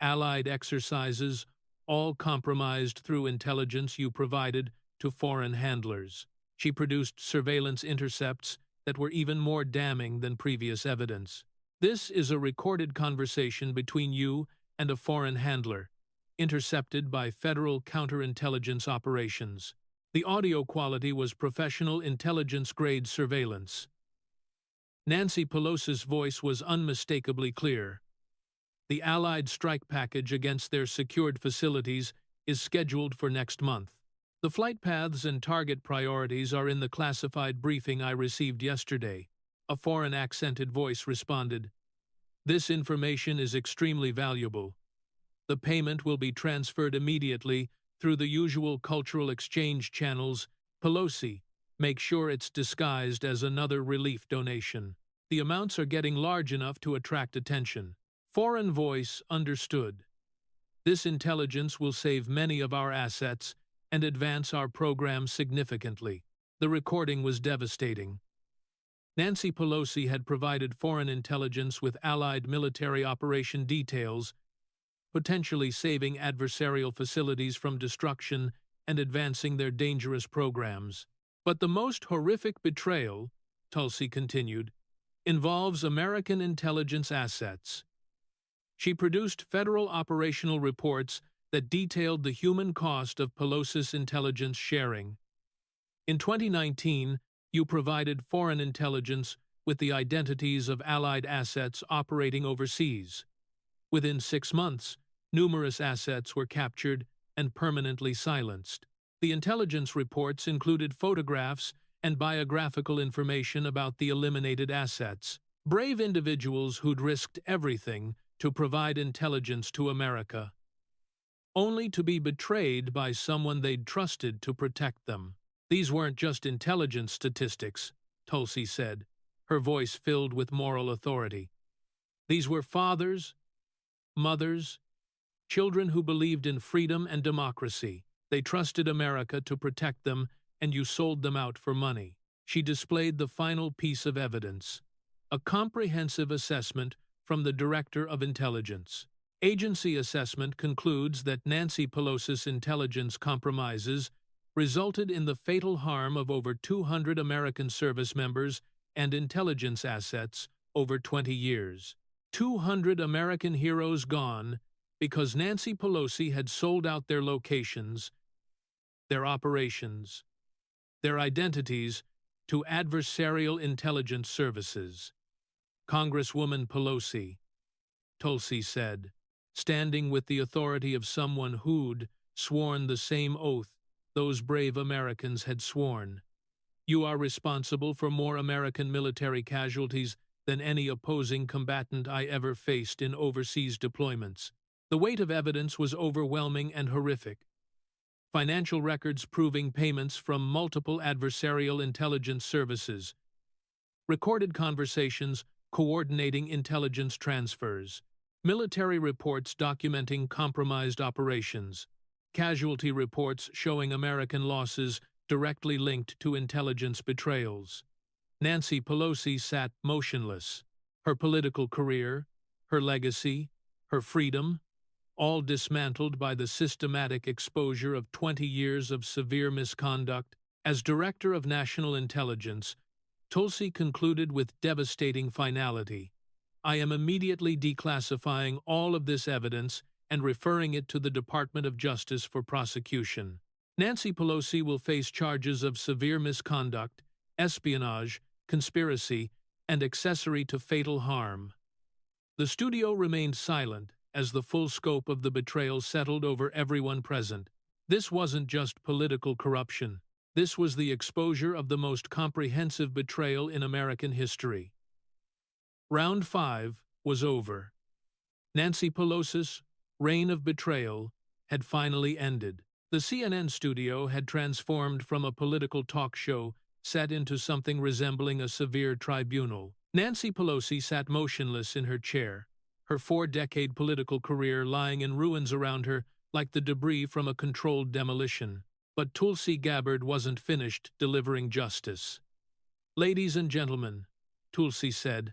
allied exercises, all compromised through intelligence you provided to foreign handlers. She produced surveillance intercepts that were even more damning than previous evidence. This is a recorded conversation between you and a foreign handler, intercepted by federal counterintelligence operations. The audio quality was professional intelligence-grade surveillance. Nancy Pelosi's voice was unmistakably clear. The Allied strike package against their secured facilities is scheduled for next month. The flight paths and target priorities are in the classified briefing I received yesterday. A foreign accented voice responded. This information is extremely valuable. The payment will be transferred immediately through the usual cultural exchange channels. Pelosi, make sure it's disguised as another relief donation. The amounts are getting large enough to attract attention. Foreign voice understood. This intelligence will save many of our assets and advance our program significantly. The recording was devastating. Nancy Pelosi had provided foreign intelligence with Allied military operation details, potentially saving adversarial facilities from destruction and advancing their dangerous programs. But the most horrific betrayal, Tulsi continued, involves American intelligence assets. She produced federal operational reports that detailed the human cost of Pelosi's intelligence sharing. In 2019, you provided foreign intelligence with the identities of Allied assets operating overseas. Within 6 months, numerous assets were captured and permanently silenced. The intelligence reports included photographs and biographical information about the eliminated assets. Brave individuals who'd risked everything to provide intelligence to America, only to be betrayed by someone they'd trusted to protect them. These weren't just intelligence statistics, Tulsi said, her voice filled with moral authority. These were fathers, mothers, children who believed in freedom and democracy. They trusted America to protect them, and you sold them out for money. She displayed the final piece of evidence, a comprehensive assessment from the Director of Intelligence. Agency assessment concludes that Nancy Pelosi's intelligence compromises resulted in the fatal harm of over 200 American service members and intelligence assets over 20 years. 200 American heroes gone because Nancy Pelosi had sold out their locations, their operations, their identities to adversarial intelligence services. Congresswoman Pelosi, Tulsi said, standing with the authority of someone who'd sworn the same oath those brave Americans had sworn. You are responsible for more American military casualties than any opposing combatant I ever faced in overseas deployments. The weight of evidence was overwhelming and horrific. Financial records proving payments from multiple adversarial intelligence services, recorded conversations coordinating intelligence transfers, military reports documenting compromised operations, casualty reports showing American losses directly linked to intelligence betrayals. Nancy Pelosi sat motionless, her political career, her legacy, her freedom, all dismantled by the systematic exposure of 20 years of severe misconduct. As Director of National Intelligence, Tulsi concluded with devastating finality. I am immediately declassifying all of this evidence and referring it to the Department of Justice for prosecution. Nancy Pelosi will face charges of severe misconduct, espionage, conspiracy, and accessory to fatal harm. The studio remained silent as the full scope of the betrayal settled over everyone present. This wasn't just political corruption. This was the exposure of the most comprehensive betrayal in American history. Round 5 was over. Nancy Pelosi's reign of betrayal had finally ended. The CNN studio had transformed from a political talk show set into something resembling a severe tribunal. Nancy Pelosi sat motionless in her chair, her 4-decade political career lying in ruins around her like the debris from a controlled demolition. But Tulsi Gabbard wasn't finished delivering justice. "Ladies and gentlemen," Tulsi said,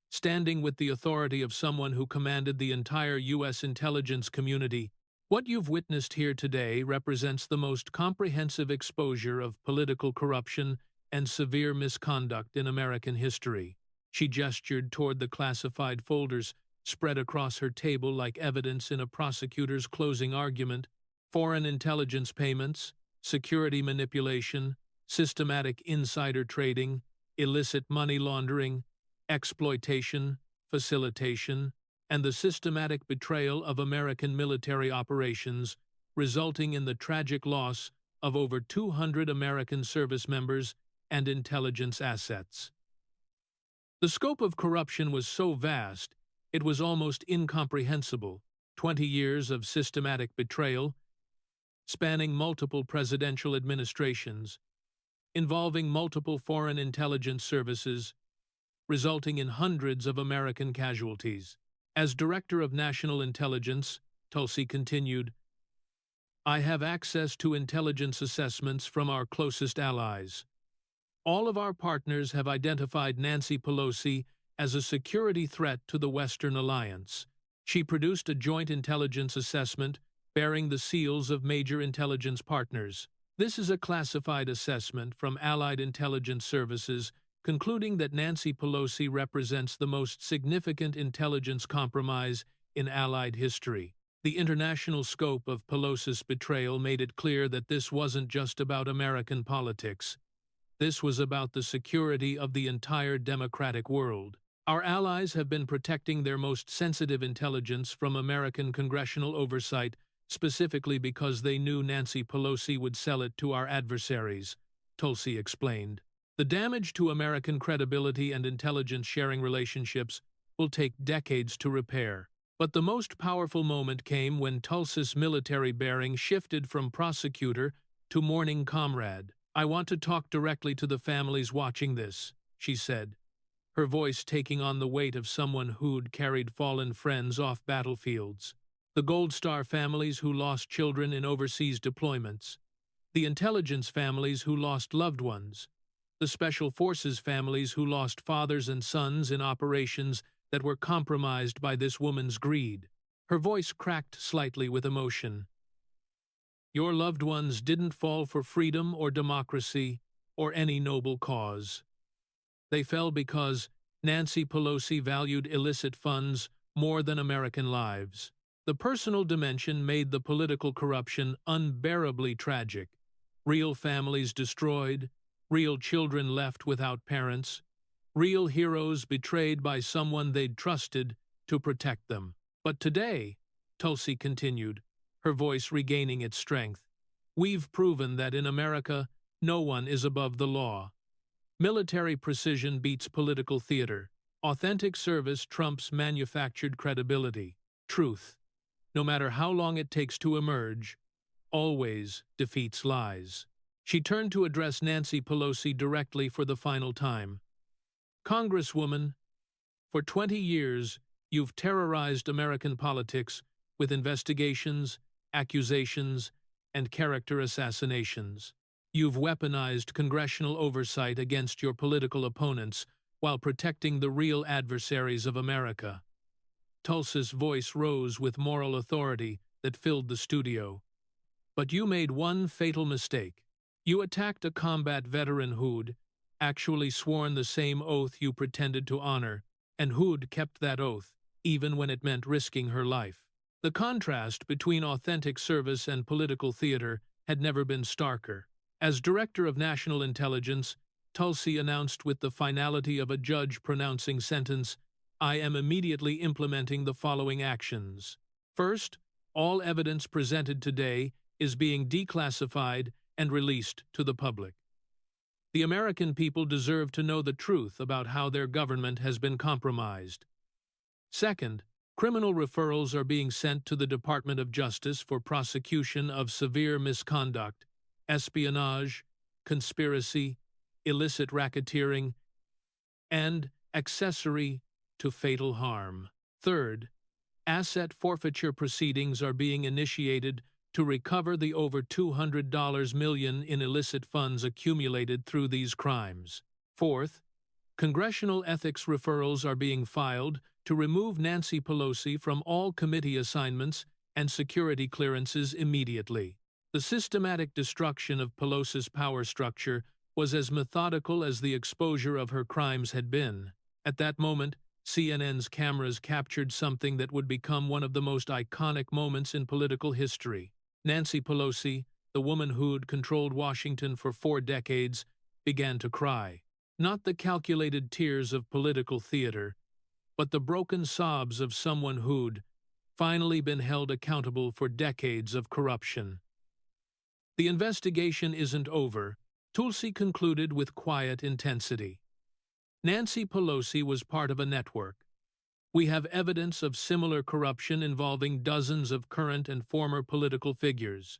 standing with the authority of someone who commanded the entire U.S. intelligence community, "what you've witnessed here today represents the most comprehensive exposure of political corruption and severe misconduct in American history." She gestured toward the classified folders spread across her table like evidence in a prosecutor's closing argument: foreign intelligence payments, security manipulation, systematic insider trading, illicit money laundering, exploitation, facilitation, and the systematic betrayal of American military operations, resulting in the tragic loss of over 200 American service members and intelligence assets. The scope of corruption was so vast, it was almost incomprehensible. 20 years of systematic betrayal, spanning multiple presidential administrations, involving multiple foreign intelligence services, resulting in hundreds of American casualties. As Director of National Intelligence, Tulsi continued, "I have access to intelligence assessments from our closest allies. All of our partners have identified Nancy Pelosi as a security threat to the Western alliance." She produced a joint intelligence assessment bearing the seals of major intelligence partners. This is a classified assessment from Allied intelligence services concluding that Nancy Pelosi represents the most significant intelligence compromise in Allied history. The international scope of Pelosi's betrayal made it clear that this wasn't just about American politics. This was about the security of the entire democratic world. Our allies have been protecting their most sensitive intelligence from American congressional oversight specifically because they knew Nancy Pelosi would sell it to our adversaries, Tulsi explained. The damage to American credibility and intelligence-sharing relationships will take decades to repair. But the most powerful moment came when Tulsi's military bearing shifted from prosecutor to mourning comrade. "I want to talk directly to the families watching this," she said, her voice taking on the weight of someone who'd carried fallen friends off battlefields. The Gold Star families who lost children in overseas deployments, the intelligence families who lost loved ones, the Special Forces families who lost fathers and sons in operations that were compromised by this woman's greed. Her voice cracked slightly with emotion. "Your loved ones didn't fall for freedom or democracy or any noble cause. They fell because Nancy Pelosi valued illicit funds more than American lives." The personal dimension made the political corruption unbearably tragic. Real families destroyed, real children left without parents, real heroes betrayed by someone they'd trusted to protect them. "But today," Tulsi continued, her voice regaining its strength, "we've proven that in America, no one is above the law. Military precision beats political theater. Authentic service trumps manufactured credibility. Truth, no matter how long it takes to emerge, always defeats lies." She turned to address Nancy Pelosi directly for the final time. "Congresswoman, for 20 years, you've terrorized American politics with investigations, accusations, and character assassinations. You've weaponized congressional oversight against your political opponents while protecting the real adversaries of America." Tulsi's voice rose with moral authority that filled the studio. "But you made one fatal mistake. You attacked a combat veteran who'd actually sworn the same oath you pretended to honor, and who'd kept that oath, even when it meant risking her life. The contrast between authentic service and political theater had never been starker. As Director of National Intelligence, Tulsi announced with the finality of a judge pronouncing sentence, "I am immediately implementing the following actions. First, all evidence presented today is being declassified and released to the public. The American people deserve to know the truth about how their government has been compromised. Second, criminal referrals are being sent to the Department of Justice for prosecution of severe misconduct, espionage, conspiracy, illicit racketeering, and accessory to fatal harm. Third, asset forfeiture proceedings are being initiated to recover the over $200 million in illicit funds accumulated through these crimes. Fourth, congressional ethics referrals are being filed to remove Nancy Pelosi from all committee assignments and security clearances immediately. The systematic destruction of Pelosi's power structure was as methodical as the exposure of her crimes had been. At that moment, CNN's cameras captured something that would become one of the most iconic moments in political history. Nancy Pelosi, the woman who'd controlled Washington for 4 decades, began to cry. Not the calculated tears of political theater, but the broken sobs of someone who'd finally been held accountable for decades of corruption. The investigation isn't over, Tulsi concluded with quiet intensity. Nancy Pelosi was part of a network. We have evidence of similar corruption involving dozens of current and former political figures.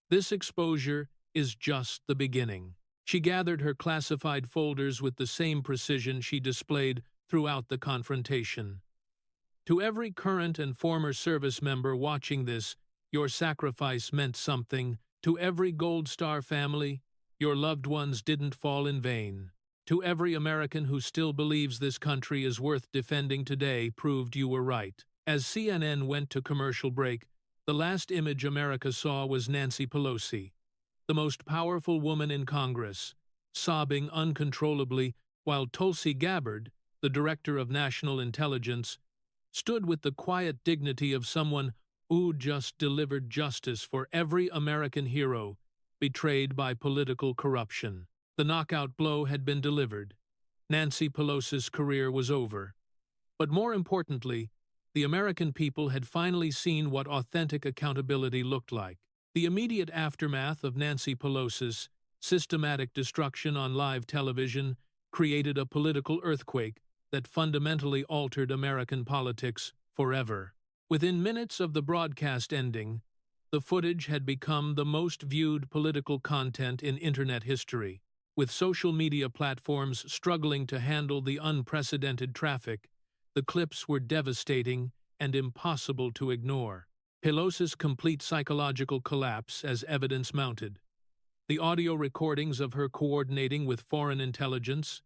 This exposure is just the beginning. She gathered her classified folders with the same precision she displayed throughout the confrontation. To every current and former service member watching this, your sacrifice meant something. To every Gold Star family, your loved ones didn't fall in vain. To every American who still believes this country is worth defending today proved you were right. As CNN went to commercial break, the last image America saw was Nancy Pelosi, the most powerful woman in Congress, sobbing uncontrollably while Tulsi Gabbard, the Director of National Intelligence, stood with the quiet dignity of someone who just delivered justice for every American hero betrayed by political corruption. The knockout blow had been delivered. Nancy Pelosi's career was over. But more importantly, the American people had finally seen what authentic accountability looked like. The immediate aftermath of Nancy Pelosi's systematic destruction on live television created a political earthquake that fundamentally altered American politics forever. Within minutes of the broadcast ending, the footage had become the most viewed political content in Internet history. With social media platforms struggling to handle the unprecedented traffic, the clips were devastating and impossible to ignore. Pelosi's complete psychological collapse as evidence mounted. The audio recordings of her coordinating with foreign intelligence,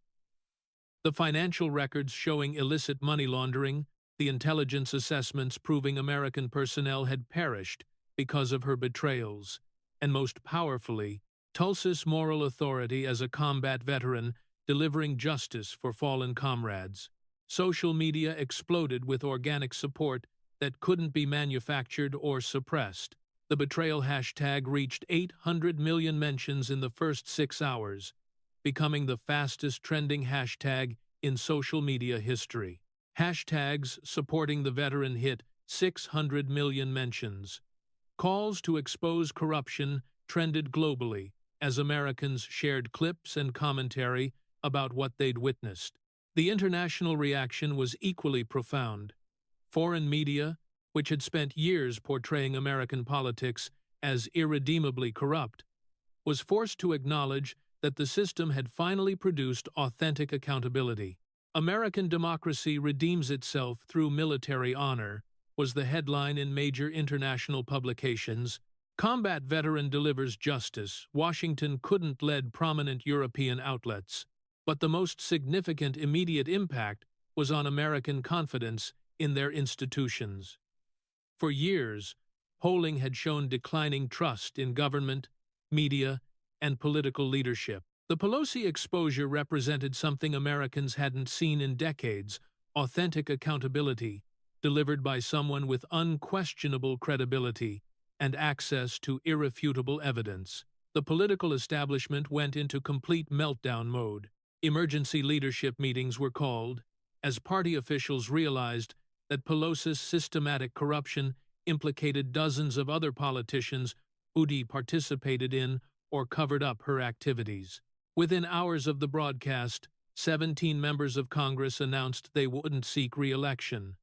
the financial records showing illicit money laundering, the intelligence assessments proving American personnel had perished because of her betrayals, and most powerfully, Tulsi's moral authority as a combat veteran delivering justice for fallen comrades. Social media exploded with organic support that couldn't be manufactured or suppressed. The betrayal hashtag reached 800 million mentions in the first 6 hours, becoming the fastest trending hashtag in social media history. Hashtags supporting the veteran hit 600 million mentions. Calls to expose corruption trended globally as Americans shared clips and commentary about what they'd witnessed. The international reaction was equally profound. Foreign media, which had spent years portraying American politics as irredeemably corrupt, was forced to acknowledge that the system had finally produced authentic accountability. "American democracy redeems itself through military honor," was the headline in major international publications. "Combat veteran delivers justice," Washington couldn't lead prominent European outlets. But the most significant immediate impact was on American confidence in their institutions. For years, polling had shown declining trust in government, media, and political leadership. The Pelosi exposure represented something Americans hadn't seen in decades: authentic accountability, delivered by someone with unquestionable credibility and access to irrefutable evidence. The political establishment went into complete meltdown mode. Emergency leadership meetings were called, as party officials realized that Pelosi's systematic corruption implicated dozens of other politicians who'd participated in or covered up her activities. Within hours of the broadcast, 17 members of Congress announced they wouldn't seek re-election.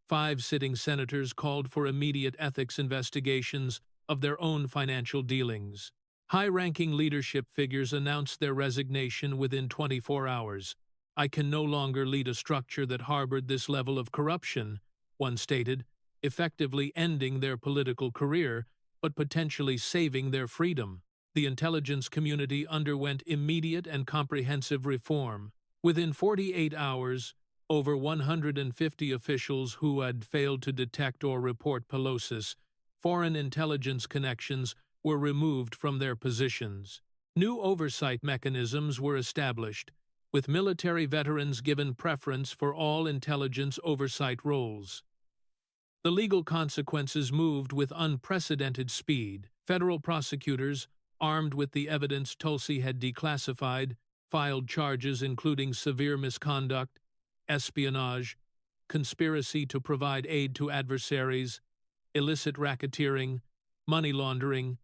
5 sitting senators called for immediate ethics investigations of their own financial dealings. High-ranking leadership figures announced their resignation within 24 hours. "I can no longer lead a structure that harbored this level of corruption," one stated, effectively ending their political career, but potentially saving their freedom. The intelligence community underwent immediate and comprehensive reform. Within 48 hours, over 150 officials who had failed to detect or report Pelosi's foreign intelligence connections were removed from their positions. New oversight mechanisms were established, with military veterans given preference for all intelligence oversight roles. The legal consequences moved with unprecedented speed. Federal prosecutors, armed with the evidence Tulsi had declassified, filed charges including severe misconduct, espionage, conspiracy to provide aid to adversaries, illicit racketeering, money laundering,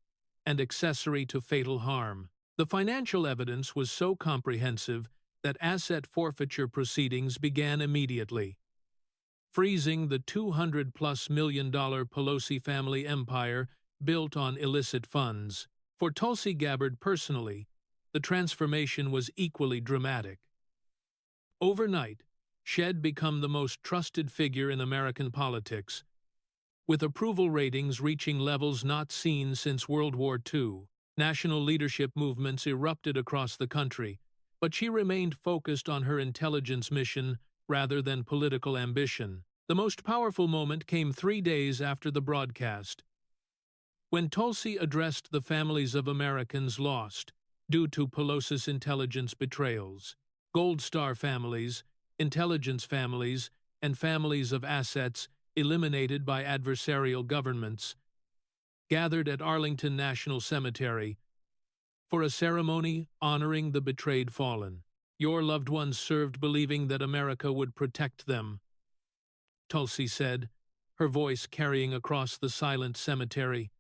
and accessory to fatal harm. The financial evidence was so comprehensive that asset forfeiture proceedings began immediately, freezing the $200+ million Pelosi family empire built on illicit funds. For Tulsi Gabbard personally, the transformation was equally dramatic. Overnight, she'd become the most trusted figure in American politics, with approval ratings reaching levels not seen since World War II. National leadership movements erupted across the country, but she remained focused on her intelligence mission rather than political ambition. The most powerful moment came 3 days after the broadcast, when Tulsi addressed the families of Americans lost due to Pelosi's intelligence betrayals. Gold Star families, intelligence families, and families of assets eliminated by adversarial governments gathered at Arlington National Cemetery for a ceremony honoring the betrayed fallen. "Your loved ones served believing that America would protect them," Tulsi said, her voice carrying across the silent cemetery.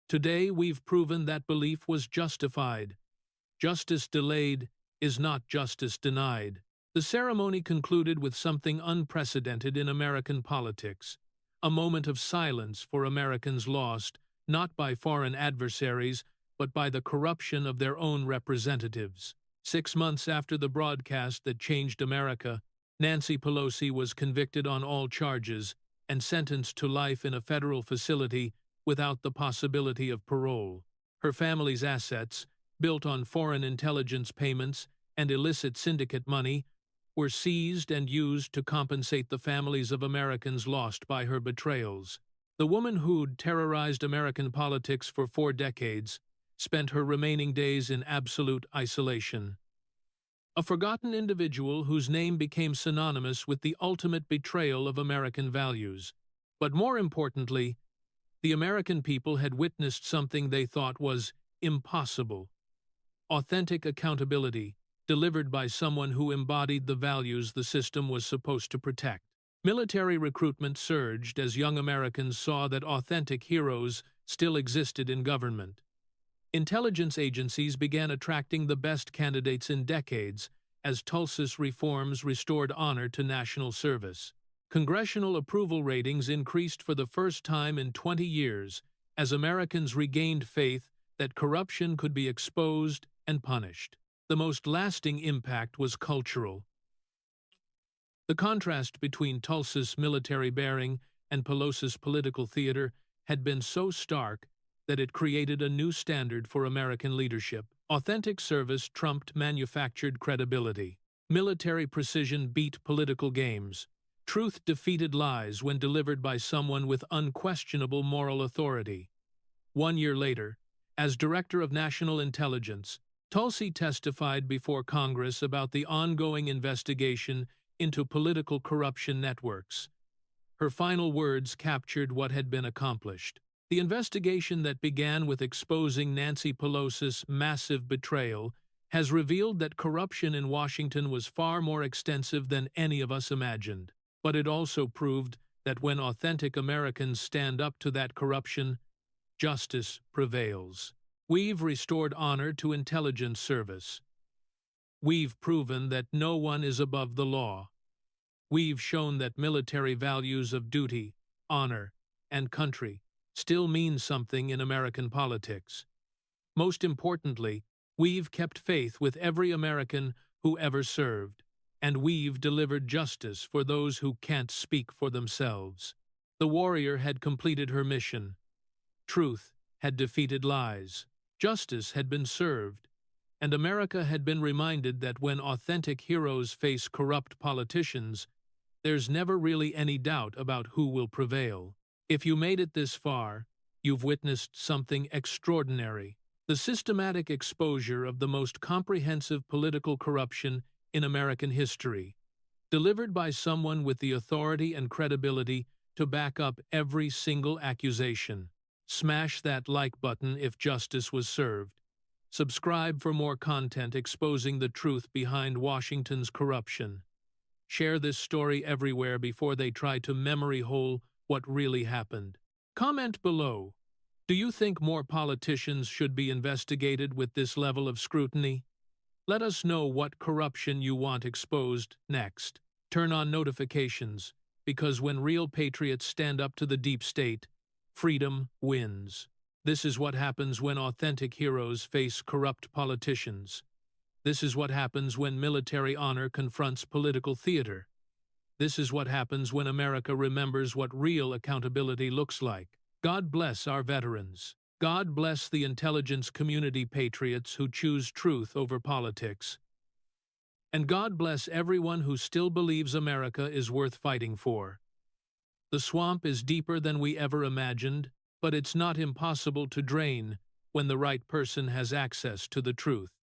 "Today we've proven that belief was justified. Justice delayed is not justice denied." The ceremony concluded with something unprecedented in American politics, a moment of silence for Americans lost, not by foreign adversaries, but by the corruption of their own representatives. 6 months after the broadcast that changed America, Nancy Pelosi was convicted on all charges and sentenced to life in a federal facility without the possibility of parole. Her family's assets, built on foreign intelligence payments and illicit syndicate money, were seized and used to compensate the families of Americans lost by her betrayals. The woman who'd terrorized American politics for 4 decades spent her remaining days in absolute isolation. A forgotten individual whose name became synonymous with the ultimate betrayal of American values. But more importantly, the American people had witnessed something they thought was impossible: authentic accountability, delivered by someone who embodied the values the system was supposed to protect. Military recruitment surged as young Americans saw that authentic heroes still existed in government. Intelligence agencies began attracting the best candidates in decades as Tulsi's reforms restored honor to national service. Congressional approval ratings increased for the first time in 20 years as Americans regained faith that corruption could be exposed and punished. The most lasting impact was cultural. The contrast between Tulsi's military bearing and Pelosi's political theater had been so stark that it created a new standard for American leadership. Authentic service trumped manufactured credibility. Military precision beat political games. Truth defeated lies when delivered by someone with unquestionable moral authority. 1 year later, as Director of National Intelligence, Tulsi testified before Congress about the ongoing investigation into political corruption networks. Her final words captured what had been accomplished. The investigation that began with exposing Nancy Pelosi's massive betrayal has revealed that corruption in Washington was far more extensive than any of us imagined. But it also proved that when authentic Americans stand up to that corruption, justice prevails. We've restored honor to intelligence service. We've proven that no one is above the law. We've shown that military values of duty, honor, and country still mean something in American politics. Most importantly, we've kept faith with every American who ever served, and we've delivered justice for those who can't speak for themselves. The warrior had completed her mission. Truth had defeated lies. Justice had been served, and America had been reminded that when authentic heroes face corrupt politicians, there's never really any doubt about who will prevail. If you made it this far, you've witnessed something extraordinary: the systematic exposure of the most comprehensive political corruption in American history, delivered by someone with the authority and credibility to back up every single accusation. Smash that like button if justice was served. Subscribe for more content exposing the truth behind Washington's corruption. Share this story everywhere before they try to memory hole what really happened. Comment below. Do you think more politicians should be investigated with this level of scrutiny? Let us know what corruption you want exposed next. Turn on notifications, because when real patriots stand up to the deep state, freedom wins. This is what happens when authentic heroes face corrupt politicians. This is what happens when military honor confronts political theater. This is what happens when America remembers what real accountability looks like. God bless our veterans. God bless the intelligence community patriots who choose truth over politics. And God bless everyone who still believes America is worth fighting for. The swamp is deeper than we ever imagined, but it's not impossible to drain when the right person has access to the truth.